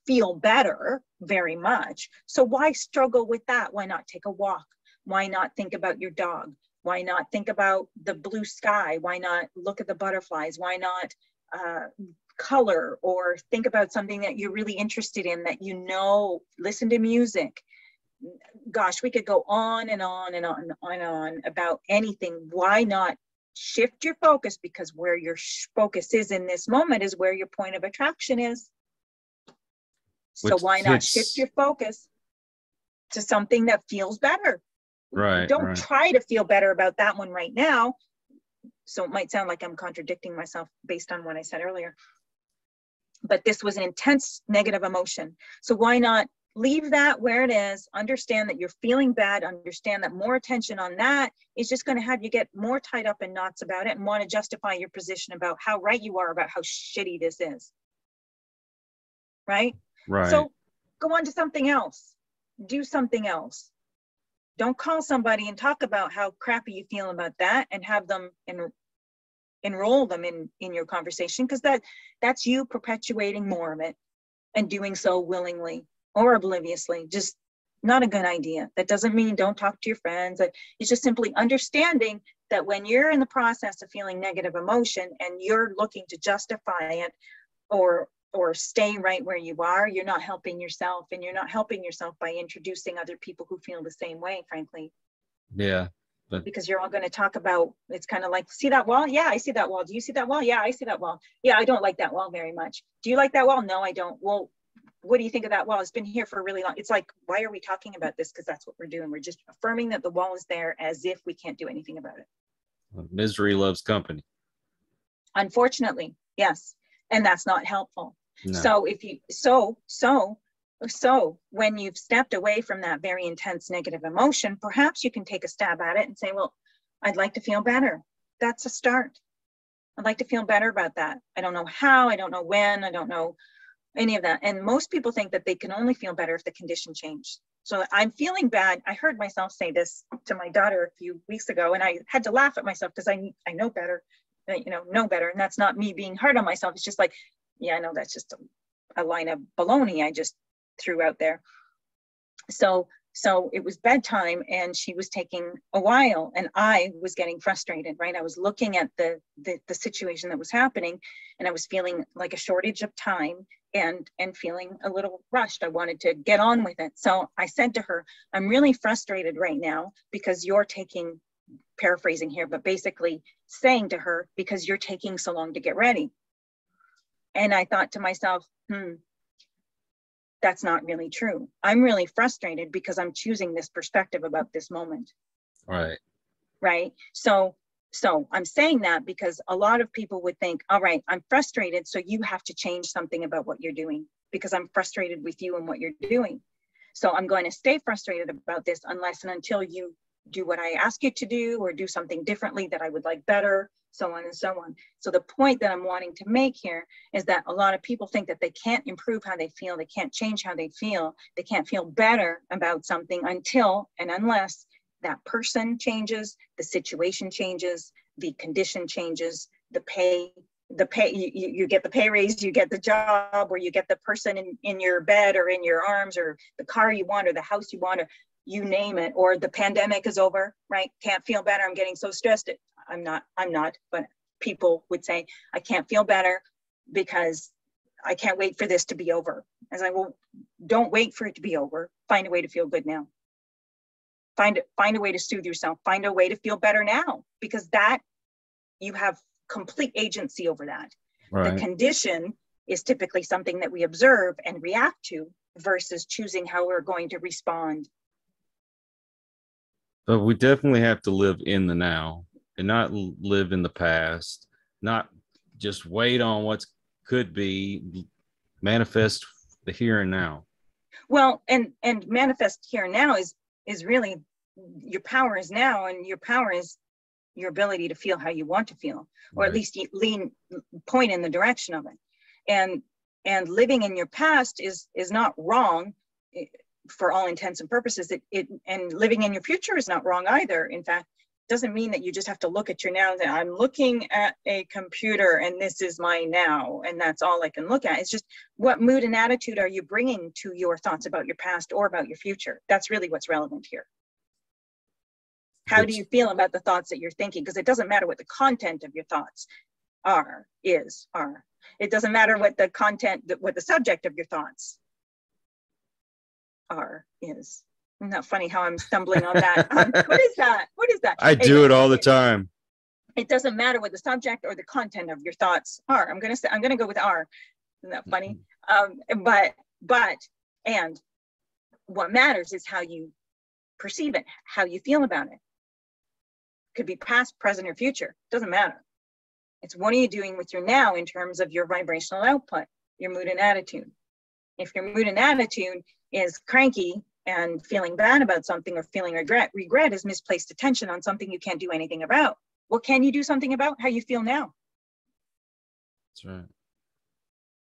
[SPEAKER 4] feel better very much. So why struggle with that? Why not take a walk? Why not think about your dog? Why not think about the blue sky? Why not look at the butterflies? Why not color, or think about something that you're really interested in, that listen to music. Gosh, we could go on and on and on and on about anything. Why not shift your focus? Because where your focus is in this moment is where your point of attraction is. So why not shift your focus to something that feels better?
[SPEAKER 3] Right.
[SPEAKER 4] Don't try to feel better about that one right now. So it might sound like I'm contradicting myself based on what I said earlier. But this was an intense negative emotion. So why not leave that where it is? Understand that you're feeling bad. Understand that more attention on that is just going to have you get more tied up in knots about it and want to justify your position about how right you are about how shitty this is. Right?
[SPEAKER 3] Right.
[SPEAKER 4] So go on to something else. Do something else. Don't call somebody and talk about how crappy you feel about that and have them enroll them in your conversation, because that's you perpetuating more of it and doing so willingly or obliviously. Just not a good idea. That doesn't mean don't talk to your friends. It's just simply understanding that when you're in the process of feeling negative emotion and you're looking to justify it or stay right where you are, you're not helping yourself, and you're not helping yourself by introducing other people who feel the same way, frankly.
[SPEAKER 3] Yeah.
[SPEAKER 4] Because you're all going to talk about, it's kind of like, see that wall? Yeah, I see that wall. Do you see that wall? Yeah, I see that wall. Yeah, I don't like that wall very much. Do you like that wall? No, I don't. Well, what do you think of that wall? It's been here for a really long. It's like, why are we talking about this? Because that's what we're doing. We're just affirming that the wall is there as if we can't do anything about it.
[SPEAKER 3] Misery loves company.
[SPEAKER 4] Unfortunately, yes. And that's not helpful.
[SPEAKER 3] No.
[SPEAKER 4] So if you, so when you've stepped away from that very intense negative emotion, perhaps you can take a stab at it and say, well, I'd like to feel better. That's a start. I'd like to feel better about that. I don't know how, I don't know when, I don't know any of that. And most people think that they can only feel better if the condition changed. So I'm feeling bad. I heard myself say this to my daughter a few weeks ago, and I had to laugh at myself because I know better, know better. And that's not me being hard on myself. It's just like, yeah, I know that's just a line of baloney I just threw out there. So it was bedtime and she was taking a while and I was getting frustrated, right? I was looking at the situation that was happening and I was feeling like a shortage of time and feeling a little rushed. I wanted to get on with it. So I said to her, I'm really frustrated right now because you're taking, paraphrasing here, but basically saying to her, because you're taking so long to get ready. And I thought to myself, that's not really true. I'm really frustrated because I'm choosing this perspective about this moment.
[SPEAKER 3] Right.
[SPEAKER 4] right? So I'm saying that because a lot of people would think, all right, I'm frustrated, so you have to change something about what you're doing because I'm frustrated with you and what you're doing. So I'm going to stay frustrated about this unless and until you do what I ask you to do or do something differently that I would like better, so on and so on. So the point that I'm wanting to make here is that a lot of people think that they can't improve how they feel, they can't change how they feel feel better about something until and unless that person changes, the situation changes, the condition changes, the pay, you get the pay raise, you get the job, or you get the person in your bed or in your arms, or the car you want, or the house you want, or you name it, or the pandemic is over, right? Can't feel better. I'm getting so stressed. I'm not, but people would say, I can't feel better because I can't wait for this to be over. I was like, well, don't wait for it to be over. Find a way to feel good now. Find a way to soothe yourself. Find a way to feel better now, because that you have complete agency over that. Right. The condition is typically something that we observe and react to versus choosing how we're going to respond.
[SPEAKER 3] But we definitely have to live in the now and not live in the past, not just wait on what could be, manifest the here and now.
[SPEAKER 4] Well, and manifest here and now is really, your power is now, and your power is your ability to feel how you want to feel, or right. At least point in the direction of it. And living in your past is not wrong for all intents and purposes. And living in your future is not wrong either. In fact, it doesn't mean that you just have to look at your now and say, I'm looking at a computer and this is my now and that's all I can look at. It's just, what mood and attitude are you bringing to your thoughts about your past or about your future? That's really what's relevant here. How do you feel about the thoughts that you're thinking? Because it doesn't matter what the content of your thoughts are. It doesn't matter what the content, what the subject of your thoughts is. Isn't that funny how I'm stumbling on that? What is that? What is that?
[SPEAKER 3] I do it all the time.
[SPEAKER 4] It doesn't matter what the subject or the content of your thoughts are. I'm going to go with are. Isn't that funny? And what matters is how you perceive it, how you feel about it. Could be past, present, or future. Doesn't matter. It's what are you doing with your now in terms of your vibrational output, your mood and attitude. If your mood and attitude is cranky and feeling bad about something or feeling regret is misplaced attention on something you can't do anything about. What can you do something about? How you feel now.
[SPEAKER 3] That's right.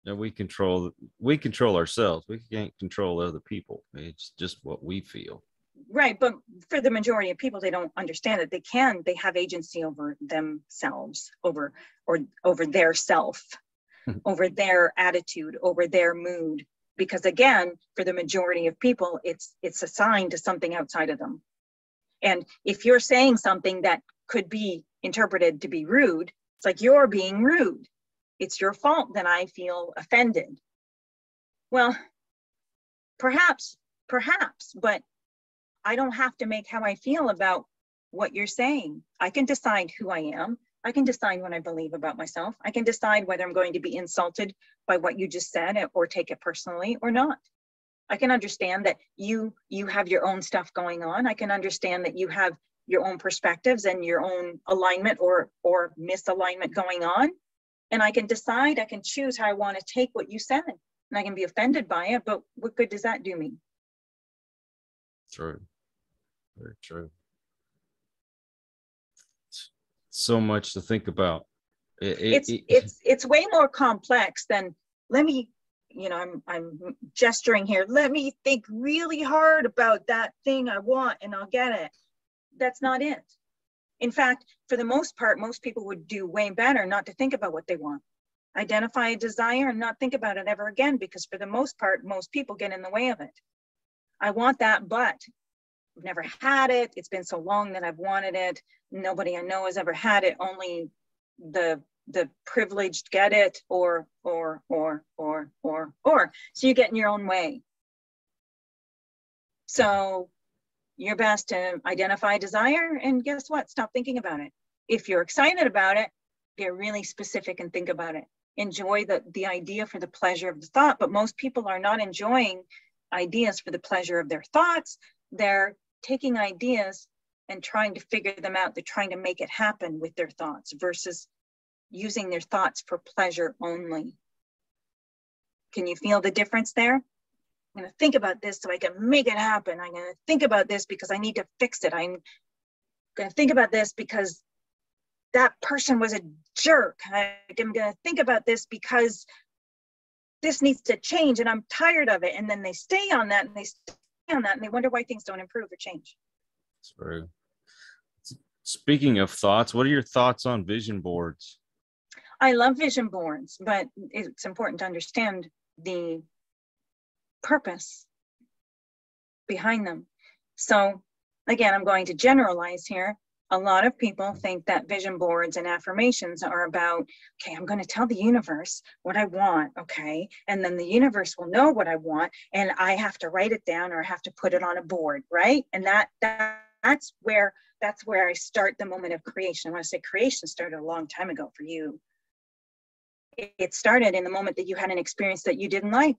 [SPEAKER 3] Yeah, we control ourselves. We can't control other people. It's just what we feel.
[SPEAKER 4] Right, but for the majority of people, they don't understand that they have agency over themselves, over their self, over their attitude, over their mood. Because again, for the majority of people, it's assigned to something outside of them. And if you're saying something that could be interpreted to be rude, it's like you're being rude. It's your fault that I feel offended. Well, perhaps, but I don't have to make how I feel about what you're saying. I can decide who I am. I can decide what I believe about myself. I can decide whether I'm going to be insulted by what you just said or take it personally or not. I can understand that you have your own stuff going on. I can understand that you have your own perspectives and your own alignment or misalignment going on. And I can decide, I can choose how I want to take what you said. And I can be offended by it, but what good does that do me?
[SPEAKER 3] True. Very true. So much to think about.
[SPEAKER 4] It's way more complex than I'm gesturing here. Let me think really hard about that thing I want and I'll get it. That's not it. In fact, for the most part, most people would do way better not to think about what they want. Identify a desire and not think about it ever again, because for the most part, most people get in the way of it. I want that, but I've never had it. It's been so long that I've wanted it. Nobody I know has ever had it. Only the privileged get it, or. So you get in your own way. So you're best to identify desire and guess what? Stop thinking about it. If you're excited about it, get really specific and think about it. Enjoy the idea for the pleasure of the thought, but most people are not enjoying ideas for the pleasure of their thoughts. They're taking ideas and trying to figure them out. They're trying to make it happen with their thoughts versus using their thoughts for pleasure only. Can you feel the difference there? I'm going to think about this so I can make it happen. I'm going to think about this because I need to fix it. I'm going to think about this because that person was a jerk. I'm going to think about this because this needs to change and I'm tired of it. And then they stay on that and they stay on that and they wonder why things don't improve or change.
[SPEAKER 3] True. Speaking of thoughts, what are your thoughts on vision boards?
[SPEAKER 4] I love vision boards, but it's important to understand the purpose behind them. So again, I'm going to generalize here. A lot of people think that vision boards and affirmations are about, okay, I'm going to tell the universe what I want, okay? And then the universe will know what I want, and I have to write it down or I have to put it on a board, right? And that's where I start the moment of creation. I want to say creation started a long time ago for you. It started in the moment that you had an experience that you didn't like.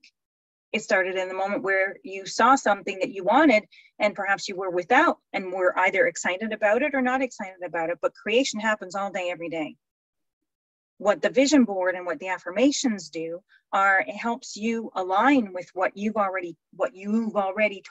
[SPEAKER 4] It started in the moment where you saw something that you wanted and perhaps you were without and were either excited about it or not excited about it. But creation happens all day, every day. What the vision board and what the affirmations do are it helps you align with what you've already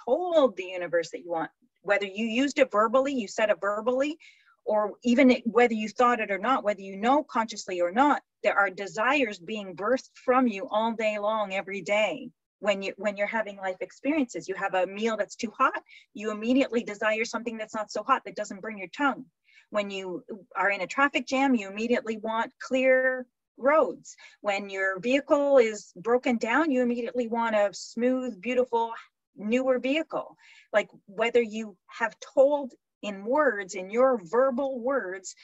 [SPEAKER 4] told the universe that you want. Whether you used it verbally, you said it verbally, or even whether you thought it or not, whether you know consciously or not, there are desires being birthed from you all day long, every day. When you're having life experiences, you have a meal that's too hot, you immediately desire something that's not so hot, that doesn't burn your tongue. When you are in a traffic jam, you immediately want clear roads. When your vehicle is broken down, you immediately want a smooth, beautiful, newer vehicle. Like whether you have told in words, in your verbal words,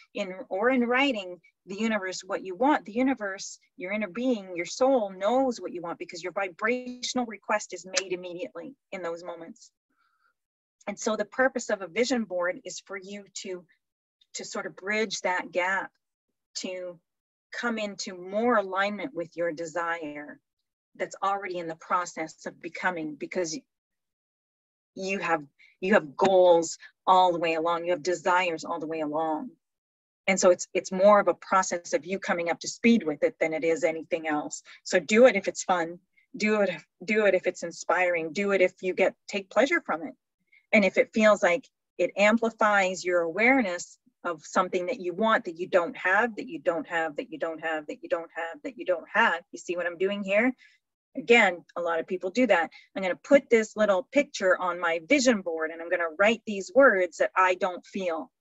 [SPEAKER 4] or in writing, the universe what you want, the universe, your inner being, your soul knows what you want because your vibrational request is made immediately in those moments. And so the purpose of a vision board is for you to sort of bridge that gap, to come into more alignment with your desire that's already in the process of becoming, because you have goals all the way along, you have desires all the way along. And so it's more of a process of you coming up to speed with it than it is anything else. So do it if it's fun, do it if it's inspiring, do it if you take pleasure from it. And if it feels like it amplifies your awareness of something that you want, that you don't have, that you don't have, that you don't have, that you don't have, that you don't have. You see what I'm doing here? Again, a lot of people do that. I'm going to put this little picture on my vision board and I'm going to write these words that I don't feel.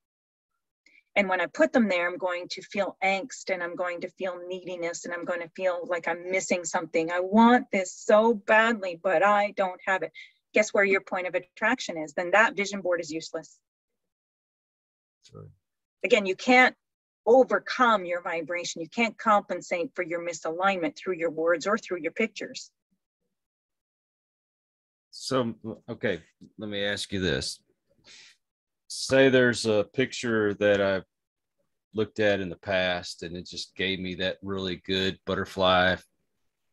[SPEAKER 4] And when I put them there, I'm going to feel angst and I'm going to feel neediness and I'm going to feel like I'm missing something. I want this so badly, but I don't have it. Guess where your point of attraction is? Then that vision board is useless.
[SPEAKER 3] Sure.
[SPEAKER 4] Again, you can't overcome your vibration. You can't compensate for your misalignment through your words or through your pictures.
[SPEAKER 3] So, okay, let me ask you this. Say there's a picture that I've looked at in the past and it just gave me that really good butterfly,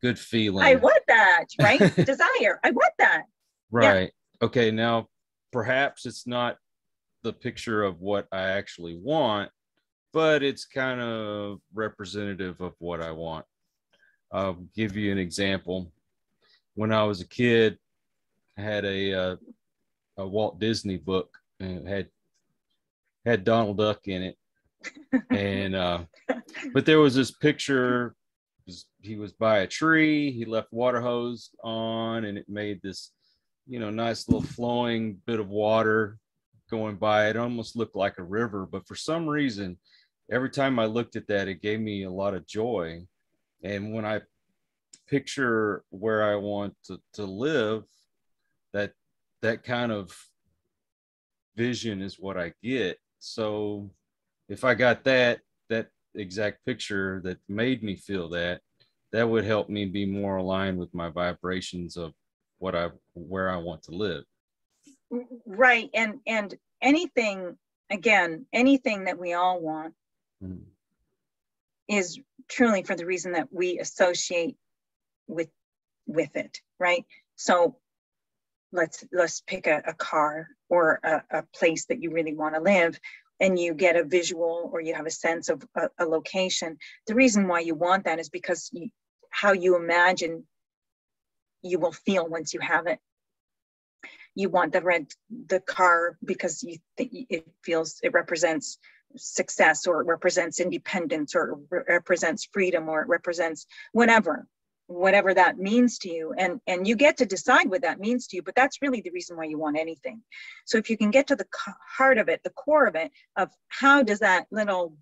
[SPEAKER 3] good feeling.
[SPEAKER 4] I want that, right? Desire. I want that.
[SPEAKER 3] Right. Yeah. Okay. Now, perhaps it's not the picture of what I actually want, but it's kind of representative of what I want. I'll give you an example. When I was a kid, I had a Walt Disney book and it had Donald Duck in it. And but there was this picture. He was by a tree. He left water hose on, and it made this, nice little flowing bit of water going by. It almost looked like a river, but for some reason, every time I looked at that, it gave me a lot of joy. And when I picture where I want to live, that kind of vision is what I get. So if I got that exact picture that made me feel that would help me be more aligned with my vibrations of where I want to live.
[SPEAKER 4] Right. And anything that we all want is truly for the reason that we associate with it, right? So let's pick a car or a place that you really want to live, and you get a visual or you have a sense of a location. The reason why you want that is because how you imagine you will feel once you have it. You want the car because you think it represents success, or it represents independence, or it represents freedom, or it represents whatever that means to you. And you get to decide what that means to you, but that's really the reason why you want anything. So if you can get to the heart of it, the core of it, of how does that little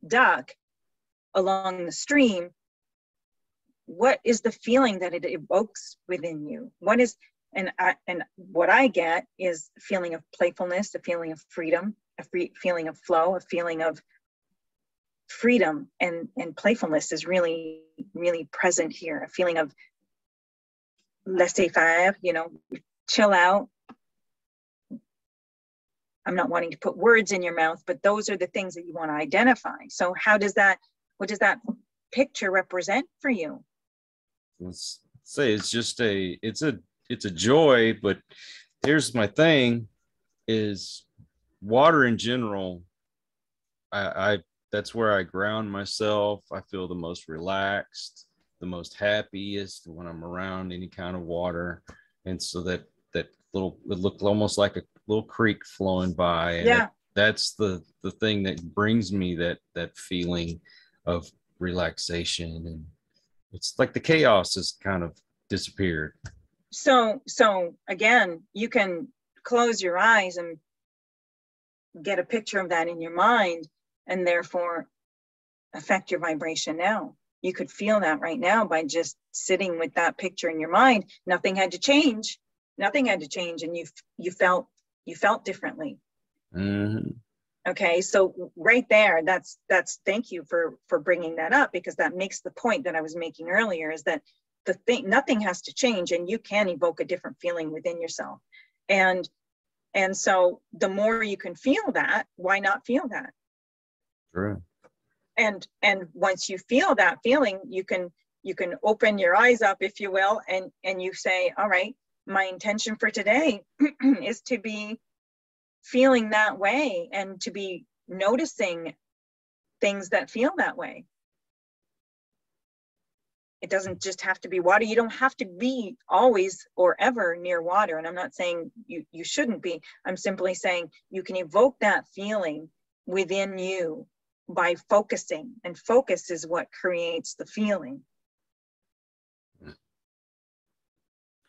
[SPEAKER 4] duck along the stream, what is the feeling that it evokes within you? What is, and what I get is a feeling of playfulness, a feeling of freedom, feeling of flow, a feeling of freedom, and playfulness is really, really present here. A feeling of laissez-faire, chill out. I'm not wanting to put words in your mouth, but those are the things that you want to identify. So what does that picture represent for you?
[SPEAKER 3] Let's say it's a joy, but here's my thing is water in general. I that's where I ground myself. I feel the most relaxed, the most happiest when I'm around any kind of water. And so that little, it looked almost like a little creek flowing by. And
[SPEAKER 4] yeah.
[SPEAKER 3] That's the thing that brings me that feeling of relaxation. And it's like the chaos has kind of disappeared.
[SPEAKER 4] So again, you can close your eyes and get a picture of that in your mind, and therefore affect your vibration now. You could feel that right now by just sitting with that picture in your mind. Nothing had to change. And you felt differently.
[SPEAKER 3] Mm-hmm.
[SPEAKER 4] Okay, so right there, that's thank you for bringing that up, because that makes the point that I was making earlier, is that nothing has to change, and you can evoke a different feeling within yourself. And so the more you can feel that, why not feel that?
[SPEAKER 3] True.
[SPEAKER 4] And once you feel that feeling, you can open your eyes up, if you will, and you say, all right, my intention for today is to be feeling that way, and to be noticing things that feel that way. It doesn't just have to be water. You don't have to be always or ever near water. And I'm not saying you shouldn't be. I'm simply saying you can evoke that feeling within you by focusing, and focus is what creates the feeling.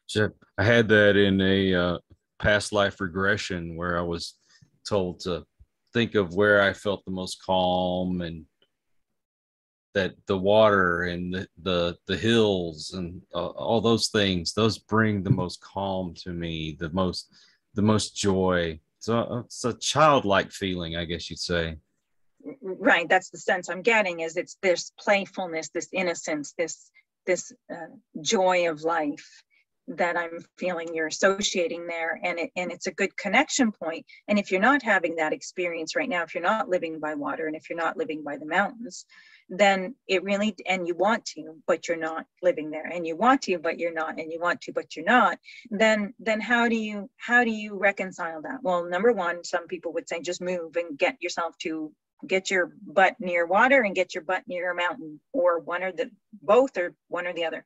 [SPEAKER 3] So I had that in a past life regression where I was told to think of where I felt the most calm, and that the water and the hills and all those things, those bring the most calm to me, the most joy. So it's a childlike feeling, I guess you'd say.
[SPEAKER 4] Right, that's the sense I'm getting, is it's this playfulness, this innocence, this joy of life that I'm feeling you're associating there, and it's a good connection point. And if you're not having that experience right now, if you're not living by water, and if you're not living by the mountains, then it really, and you want to, but you're not living there, and you want to, but you're not, and you want to, but you're not, then how do you reconcile that? Well, number one, some people would say just move and get your butt near water and get your butt near a mountain, or both, or one or the other.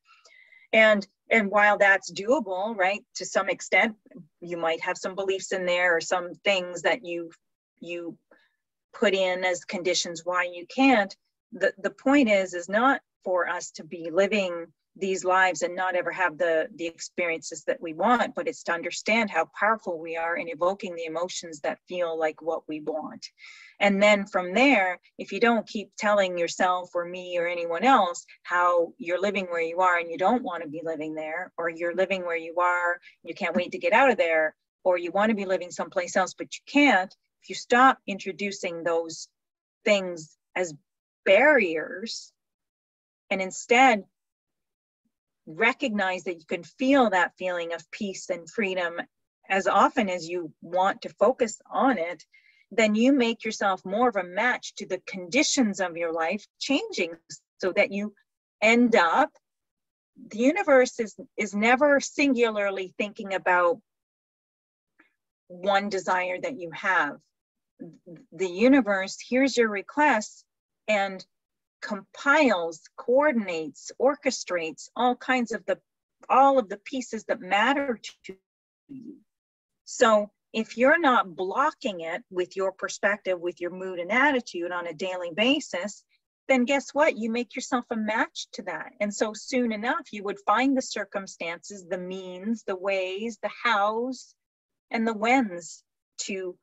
[SPEAKER 4] And while that's doable, right, to some extent, you might have some beliefs in there, or some things that you put in as conditions why you can't. The point is not for us to be living these lives and not ever have the experiences that we want, but it's to understand how powerful we are in evoking the emotions that feel like what we want. And then from there, if you don't keep telling yourself or me or anyone else how you're living where you are and you don't want to be living there, or you're living where you are, you can't wait to get out of there, or you want to be living someplace else, but you can't, if you stop introducing those things as barriers, and instead recognize that you can feel that feeling of peace and freedom as often as you want to focus on it, then you make yourself more of a match to the conditions of your life changing, so that you end up the universe is never singularly thinking about one desire that you have. The universe hears your requests and compiles, coordinates, orchestrates all of the pieces that matter to you. So if you're not blocking it with your perspective, with your mood and attitude on a daily basis, then guess what? You make yourself a match to that. And so soon enough, you would find the circumstances, the means, the ways, the hows, and the whens to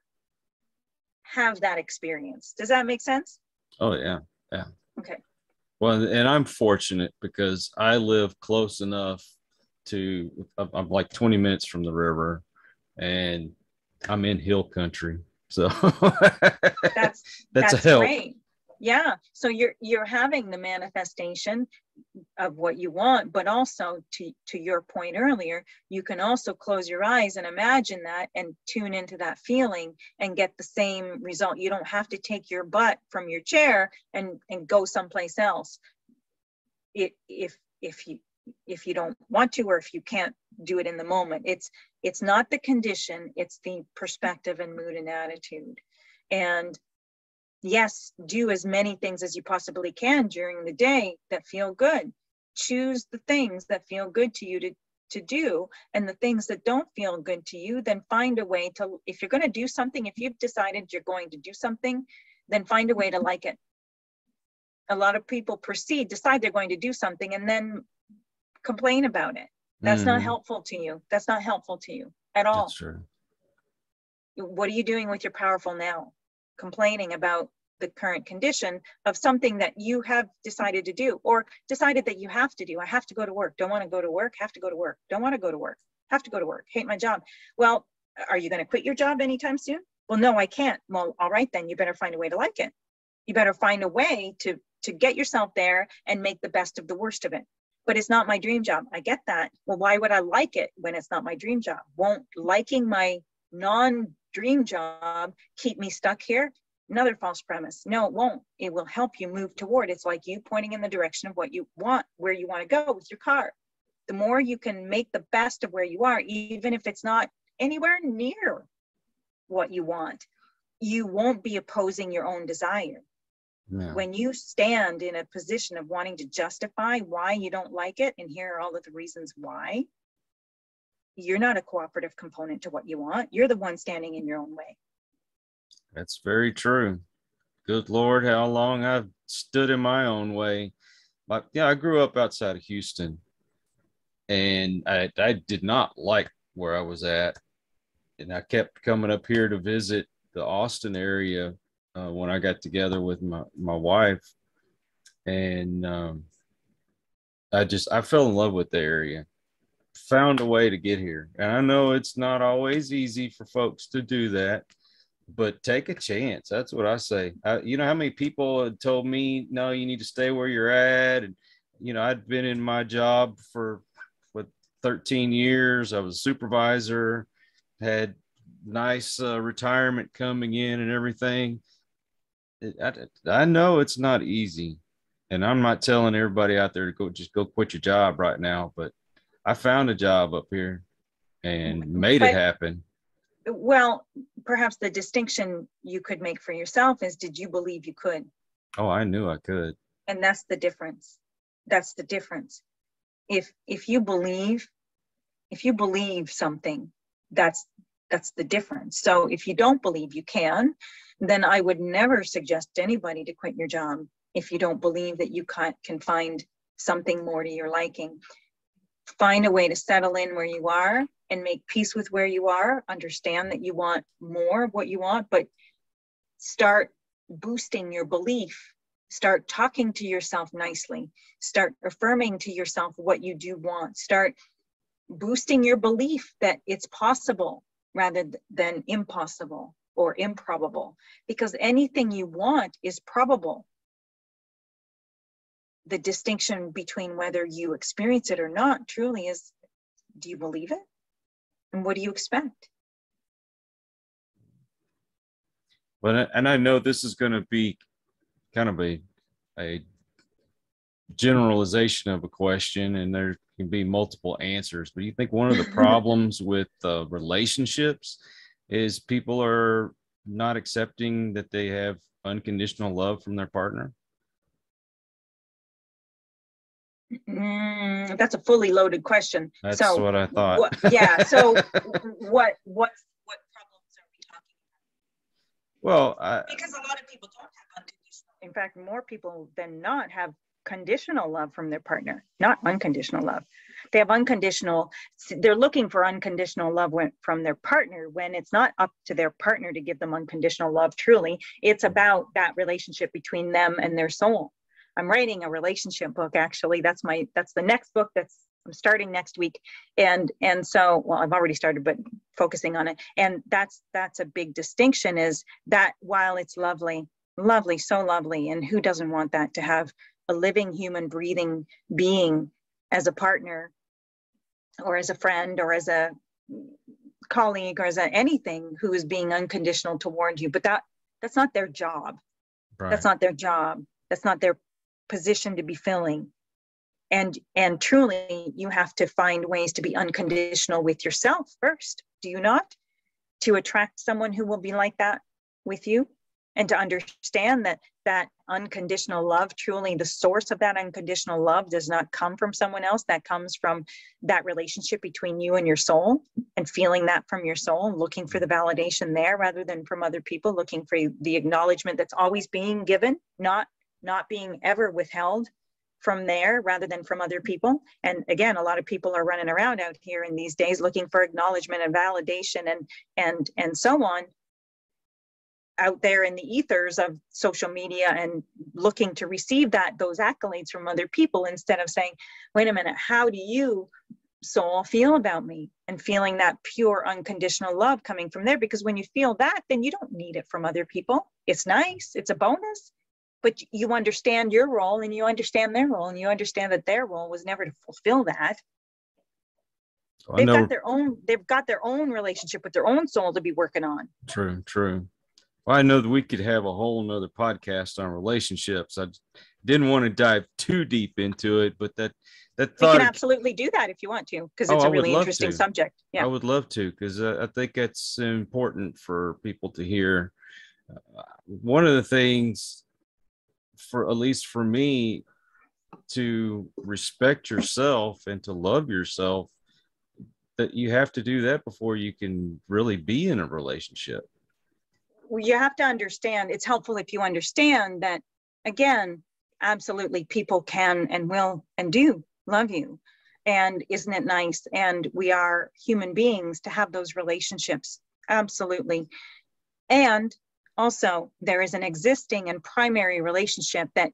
[SPEAKER 4] have that experience. Does that make sense?
[SPEAKER 3] Oh, yeah. Yeah.
[SPEAKER 4] Okay.
[SPEAKER 3] Well, and I'm fortunate because I live close enough I'm like 20 minutes from the river, and I'm in hill country. So that's a help.
[SPEAKER 4] Great. Yeah. So you're having the manifestation of what you want, but also to your point earlier, you can also close your eyes and imagine that and tune into that feeling and get the same result. You don't have to take your butt from your chair and go someplace else. If you don't want to, or if you can't do it in the moment, it's not the condition, it's the perspective and mood and attitude. And yes, do as many things as you possibly can during the day that feel good. Choose the things that feel good to you to do, and the things that don't feel good to you, then find a way to, if you're going to do something, if you've decided you're going to do something, then find a way to like it. A lot of people decide they're going to do something and then complain about it. That's not helpful to you. That's not helpful to you at all.
[SPEAKER 3] That's true.
[SPEAKER 4] What are you doing with your powerful now? Complaining about the current condition of something that you have decided to do, or decided that you have to do. I have to go to work. Don't want to go to work. Have to go to work. Don't want to go to work. Have to go to work. Hate my job. Well, are you going to quit your job anytime soon? Well, no, I can't. Well, all right, then you better find a way to like it. You better find a way to get yourself there and make the best of the worst of it. But it's not my dream job. I get that. Well, why would I like it when it's not my dream job? Won't liking my non-dream job keep me stuck here? Another false premise. No, it won't. It will help you move toward. It's like you pointing in the direction of what you want, where you want to go with your car. The more you can make the best of where you are, even if it's not anywhere near what you want, you won't be opposing your own desire. No. When you stand in a position of wanting to justify why you don't like it, and here are all of the reasons why, you're not a cooperative component to what you want. You're the one standing in your own way.
[SPEAKER 3] That's very true. Good Lord, how long I've stood in my own way. But yeah, I grew up outside of Houston, and I did not like where I was at. And I kept coming up here to visit the Austin area when I got together with my wife. And I fell in love with the area, found a way to get here. And I know it's not always easy for folks to do that, but take a chance. That's what I say. You know how many people had told me, no, you need to stay where you're at. And, you know, I'd been in my job for 13 years. I was a supervisor, had nice retirement coming in and everything. I know it's not easy. And I'm not telling everybody out there to go quit your job right now, but I found a job up here and made it happen.
[SPEAKER 4] Well, perhaps the distinction you could make for yourself is, did you believe you could?
[SPEAKER 3] Oh, I knew I could.
[SPEAKER 4] And that's the difference. That's the difference. If you believe something, that's the difference. So if you don't believe you can, then I would never suggest to anybody to quit your job if you don't believe that you can find something more to your liking. Find a way to settle in where you are and make peace with where you are. Understand that you want more of what you want, but start boosting your belief. Start talking to yourself nicely. Start affirming to yourself what you do want. Start boosting your belief that it's possible rather than impossible or improbable, because anything you want is probable. The distinction between whether you experience it or not truly is, do you believe it? And what do you expect?
[SPEAKER 3] But, and I know this is going to be kind of a generalization of a question, and can be multiple answers. But you think one of the problems with relationships is people are not accepting that they have unconditional love from their partner?
[SPEAKER 4] That's a fully loaded question.
[SPEAKER 3] That's
[SPEAKER 4] so
[SPEAKER 3] what I thought.
[SPEAKER 4] So what problems are we talking about?
[SPEAKER 3] Well,
[SPEAKER 4] because a lot of people don't have unconditional. In fact, more people than not have conditional love from their partner, not unconditional love. They have unconditional. They're looking for unconditional love from their partner when it's not up to their partner to give them unconditional love. Truly, it's about that relationship between them and their soul. I'm writing a relationship book, actually. That's the next book I'm starting next week. And so, well, I've already started, but focusing on it. And that's a big distinction, is that while it's lovely, so lovely, and who doesn't want that, to have a living, human, breathing being as a partner or as a friend or as a colleague or as anything who is being unconditional toward you. But that's not their job. Right. That's not their job. That's not their position to be filling. And truly, you have to find ways to be unconditional with yourself first, do you not? To attract someone who will be like that with you, and to understand that unconditional love, truly the source of that unconditional love does not come from someone else. That comes from that relationship between you and your soul, and feeling that from your soul, looking for the validation there rather than from other people, looking for the acknowledgement that's always being given, not being ever withheld from there rather than from other people. And again, a lot of people are running around out here in these days looking for acknowledgement and validation and so on, out there in the ethers of social media, and looking to receive those accolades from other people, instead of saying, wait a minute, how do you, soul, feel about me? And feeling that pure unconditional love coming from there. Because when you feel that, then you don't need it from other people. It's nice, it's a bonus, but you understand your role, and you understand their role, and you understand that their role was never to fulfill that. They've got their own relationship with their own soul to be working on.
[SPEAKER 3] True. Well, I know that we could have a whole nother podcast on relationships. I didn't want to dive too deep into it, but that thought,
[SPEAKER 4] we can absolutely do that if you want to, because it's a really interesting subject. Yeah,
[SPEAKER 3] I would love to, because I think that's important for people to hear. One of the things, for at least for me, to respect yourself and to love yourself, that you have to do that before you can really be in a relationship.
[SPEAKER 4] You have to understand, it's helpful if you understand that, again, absolutely, people can and will and do love you. And isn't it nice? And we are human beings to have those relationships. Absolutely. And also, there is an existing and primary relationship that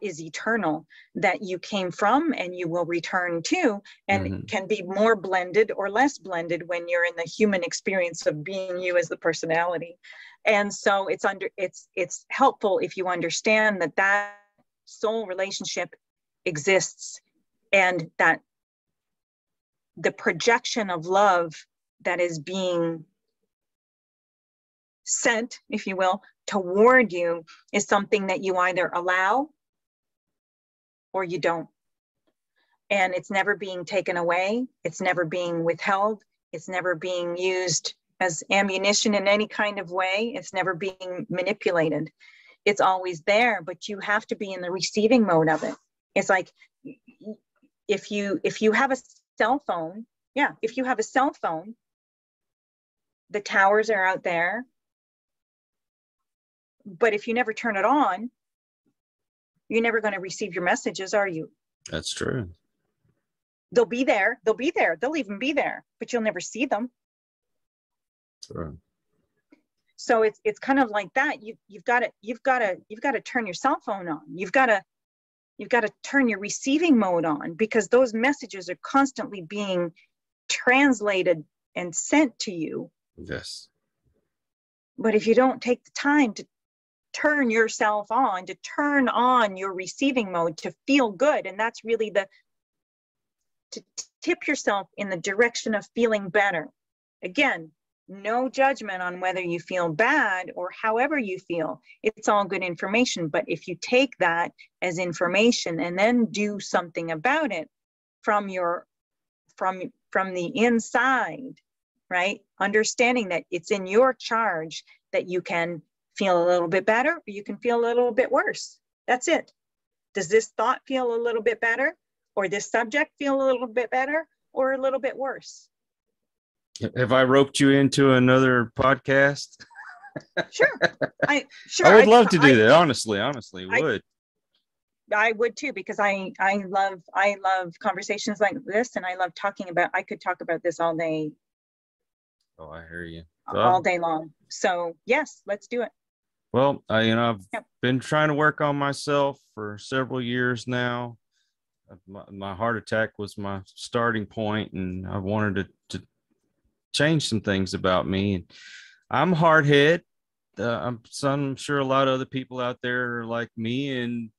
[SPEAKER 4] is eternal, that you came from and you will return to, and can be more blended or less blended when you're in the human experience of being you as the personality. And so it's helpful if you understand that soul relationship exists, and that the projection of love that is being sent, if you will, toward you is something that you either allow or you don't. And it's never being taken away. It's never being withheld. It's never being used as ammunition in any kind of way. It's never being manipulated. It's always there, but you have to be in the receiving mode of it. It's like, if you have a cell phone, the towers are out there, but if you never turn it on, you're never going to receive your messages, are you?
[SPEAKER 3] That's true.
[SPEAKER 4] They'll be there. They'll even be there, but you'll never see them.
[SPEAKER 3] True.
[SPEAKER 4] So it's kind of like that. You've got to turn your cell phone on. You've got to turn your receiving mode on, because those messages are constantly being translated and sent to you.
[SPEAKER 3] Yes.
[SPEAKER 4] But if you don't take the time to turn yourself on, to turn on your receiving mode, to feel good, and that's really to tip yourself in the direction of feeling better. Again, no judgment on whether you feel bad or however you feel. It's all good information. But if you take that as information and then do something about it, from your from the inside, right? Understanding that it's in your charge, that you can feel a little bit better, or you can feel a little bit worse. That's it. Does this thought feel a little bit better, or this subject feel a little bit better, or a little bit worse?
[SPEAKER 3] Have I roped you into another podcast?
[SPEAKER 4] Sure. I
[SPEAKER 3] would love to do that. Honestly, would.
[SPEAKER 4] I would too, because I love conversations like this, and I love talking about. I could talk about this all day.
[SPEAKER 3] Oh, I hear you.
[SPEAKER 4] All day long. So yes, let's do it.
[SPEAKER 3] Well, I've been trying to work on myself for several years now. My heart attack was my starting point, and I wanted to change some things about me. And I'm hard-headed. I'm sure a lot of other people out there are like me, and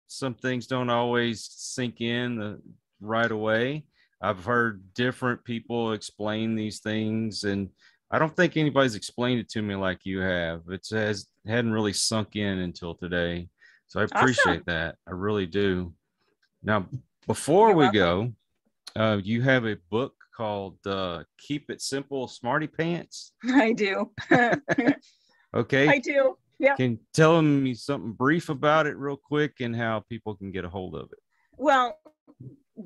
[SPEAKER 3] some things don't always sink in right away. I've heard different people explain these things, and I don't think anybody's explained it to me like you have. It hadn't really sunk in until today. So I appreciate that. I really do. Now, before we go, you have a book called Keep It Simple, Smartypants.
[SPEAKER 4] I do.
[SPEAKER 3] Okay.
[SPEAKER 4] I do. Yeah.
[SPEAKER 3] Can you tell me something brief about it real quick and how people can get a hold of it?
[SPEAKER 4] Well,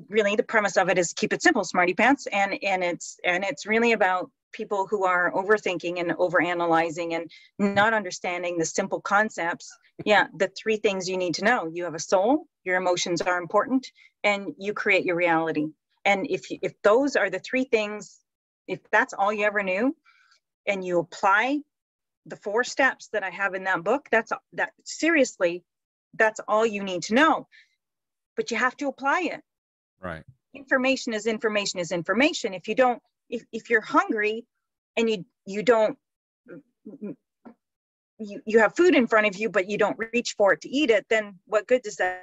[SPEAKER 4] really the premise of it is keep it simple, Smartypants. And it's really about people who are overthinking and overanalyzing and not understanding the simple concepts. Yeah. The three things you need to know: you have a soul, your emotions are important, and you create your reality. And if those are the three things, if that's all you ever knew, and you apply the 4 steps that I have in that book, that's all you need to know. But you have to apply it.
[SPEAKER 3] Right.
[SPEAKER 4] Information is information is information. If you don't, if you're hungry and you don't, you have food in front of you, but you don't reach for it to eat it, then what good does that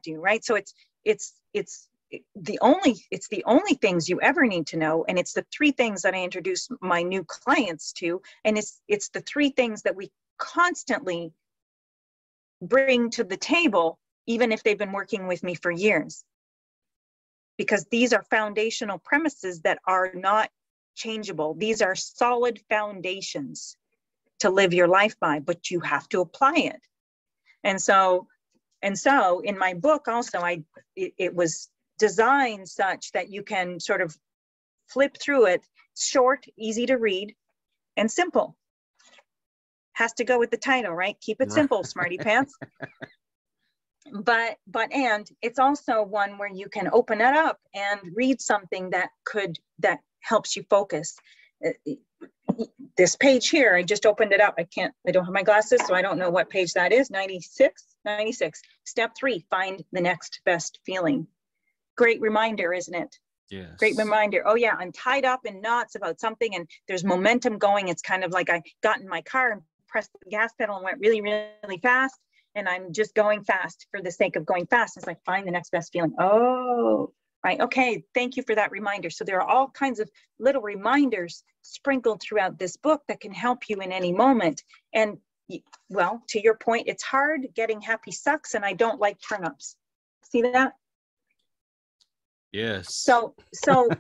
[SPEAKER 4] do? Right. So it's the only things you ever need to know. And it's the 3 things that I introduce my new clients to. And it's the 3 things that we constantly bring to the table, even if they've been working with me for years, because these are foundational premises that are not changeable. These are solid foundations to live your life by, but you have to apply it. And so in my book also, it was designed such that you can sort of flip through it. Short, easy to read, and simple. Has to go with the title, right? Keep it simple, Smartypants. But it's also one where you can open it up and read something that helps you focus. This page here, I just opened it up. I don't have my glasses, so I don't know what page that is. 96. Step 3, find the next best feeling. Great reminder, isn't it?
[SPEAKER 3] Yes. Great
[SPEAKER 4] reminder. Oh yeah, I'm tied up in knots about something and there's momentum going. It's kind of like I got in my car and pressed the gas pedal and went really, really fast. And I'm just going fast for the sake of going fast. It's like, find the next best feeling. Oh, right. Okay. Thank you for that reminder. So there are all kinds of little reminders sprinkled throughout this book that can help you in any moment. And well, to your point, it's hard. Getting happy sucks. And I don't like turn-ups. See that?
[SPEAKER 3] Yes.
[SPEAKER 4] So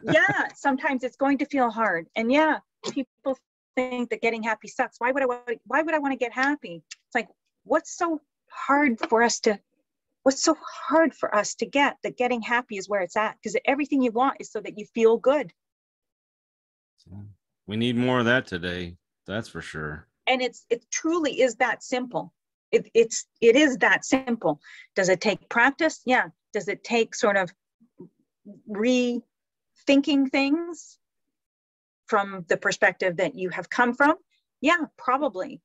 [SPEAKER 4] yeah, sometimes it's going to feel hard. And yeah, people think that getting happy sucks. Why would I want to get happy? It's like, what's so hard for us to get that getting happy is where it's at? Because everything you want is so that you feel good.
[SPEAKER 3] We need more of that today. That's for sure.
[SPEAKER 4] And it truly is that simple. It is that simple. Does it take practice? Yeah. Does it take sort of rethinking things from the perspective that you have come from? Yeah, probably.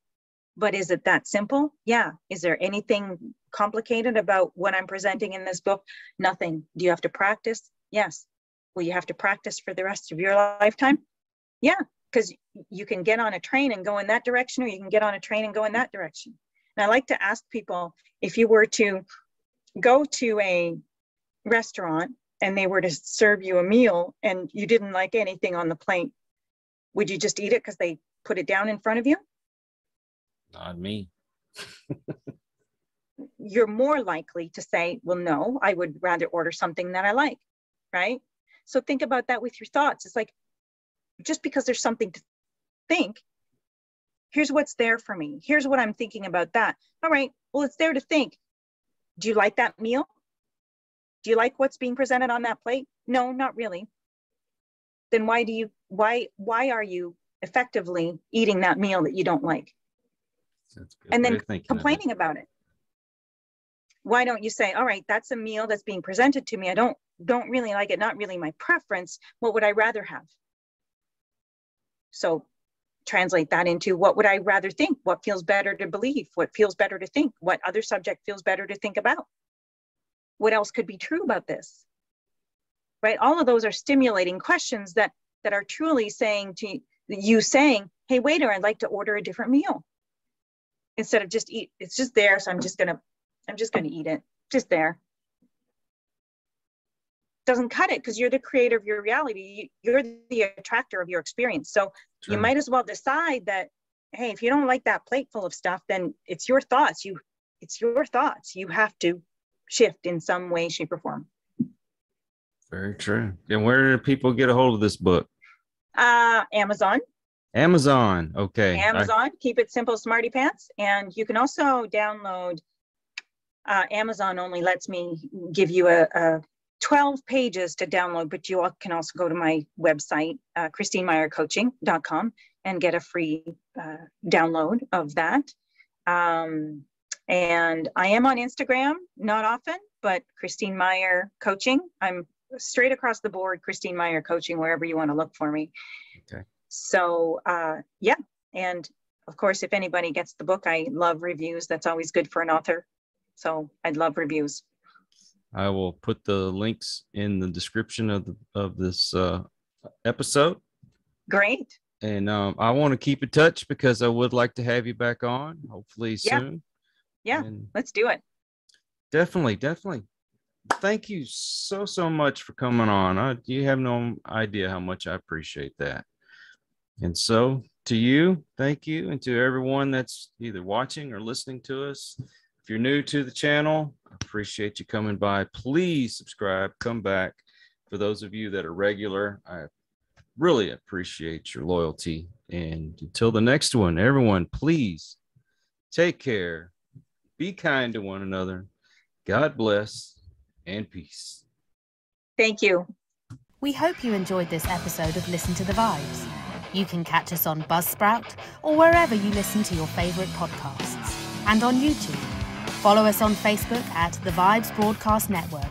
[SPEAKER 4] But is it that simple? Yeah. Is there anything complicated about what I'm presenting in this book? Nothing. Do you have to practice? Yes. Will you have to practice for the rest of your lifetime? Yeah, because you can get on a train and go in that direction, or you can get on a train and go in that direction. And I like to ask people, if you were to go to a restaurant and they were to serve you a meal and you didn't like anything on the plate, would you just eat it because they put it down in front of you?
[SPEAKER 3] Not me.
[SPEAKER 4] you're more likely to say, well, no, I would rather order something that I like, right? So think about that with your thoughts. It's like, just because there's something to think, here's what's there for me. Here's what I'm thinking about that. All right, well, it's there to think. Do you like that meal? Do you like what's being presented on that plate? No, not really. Then why are you effectively eating that meal that you don't like? And then complaining about it. Why don't you say, all right, that's a meal that's being presented to me. I don't really like it, not really my preference. What would I rather have? So translate that into, what would I rather think? What feels better to believe? What feels better to think? What other subject feels better to think about? What else could be true about this? Right? All of those are stimulating questions that are truly saying to you, saying, hey, waiter, I'd like to order a different meal. Instead of just eat, it's just there, so I'm just gonna eat it. Just there. Doesn't cut it, because you're the creator of your reality. You're the attractor of your experience. So you might as well decide that, hey, if you don't like that plate full of stuff, then it's your thoughts. It's your thoughts. You have to shift in some way, shape, or form.
[SPEAKER 3] Very true. And where do people get a hold of this book?
[SPEAKER 4] Amazon.
[SPEAKER 3] Amazon. Okay.
[SPEAKER 4] Amazon. Keep it simple, Smarty Pants. And you can also download. Amazon only lets me give you a 12 pages to download, but you can also go to my website, ChristineMeyerCoaching.com, and get a free download of that. And I am on Instagram, not often, but Christine Meyer Coaching. I'm straight across the board, Christine Meyer Coaching, wherever you want to look for me.
[SPEAKER 3] Okay.
[SPEAKER 4] So, yeah. And of course, if anybody gets the book, I love reviews. That's always good for an author. So I'd love reviews.
[SPEAKER 3] I will put the links in the description of this episode.
[SPEAKER 4] Great.
[SPEAKER 3] And I want to keep in touch, because I would like to have you back on, hopefully soon.
[SPEAKER 4] Yeah, let's do it.
[SPEAKER 3] Definitely. Thank you so much for coming on. You have no idea how much I appreciate that. And so to you, thank you. And to everyone that's either watching or listening to us, if you're new to the channel, I appreciate you coming by. Please subscribe, come back. For those of you that are regular, I really appreciate your loyalty. And until the next one, everyone, please take care. Be kind to one another. God bless, and peace.
[SPEAKER 4] Thank you.
[SPEAKER 2] We hope you enjoyed this episode of Listen to the Vibes. You can catch us on Buzzsprout or wherever you listen to your favorite podcasts, and on YouTube. Follow us on Facebook at The Vibes Broadcast Network,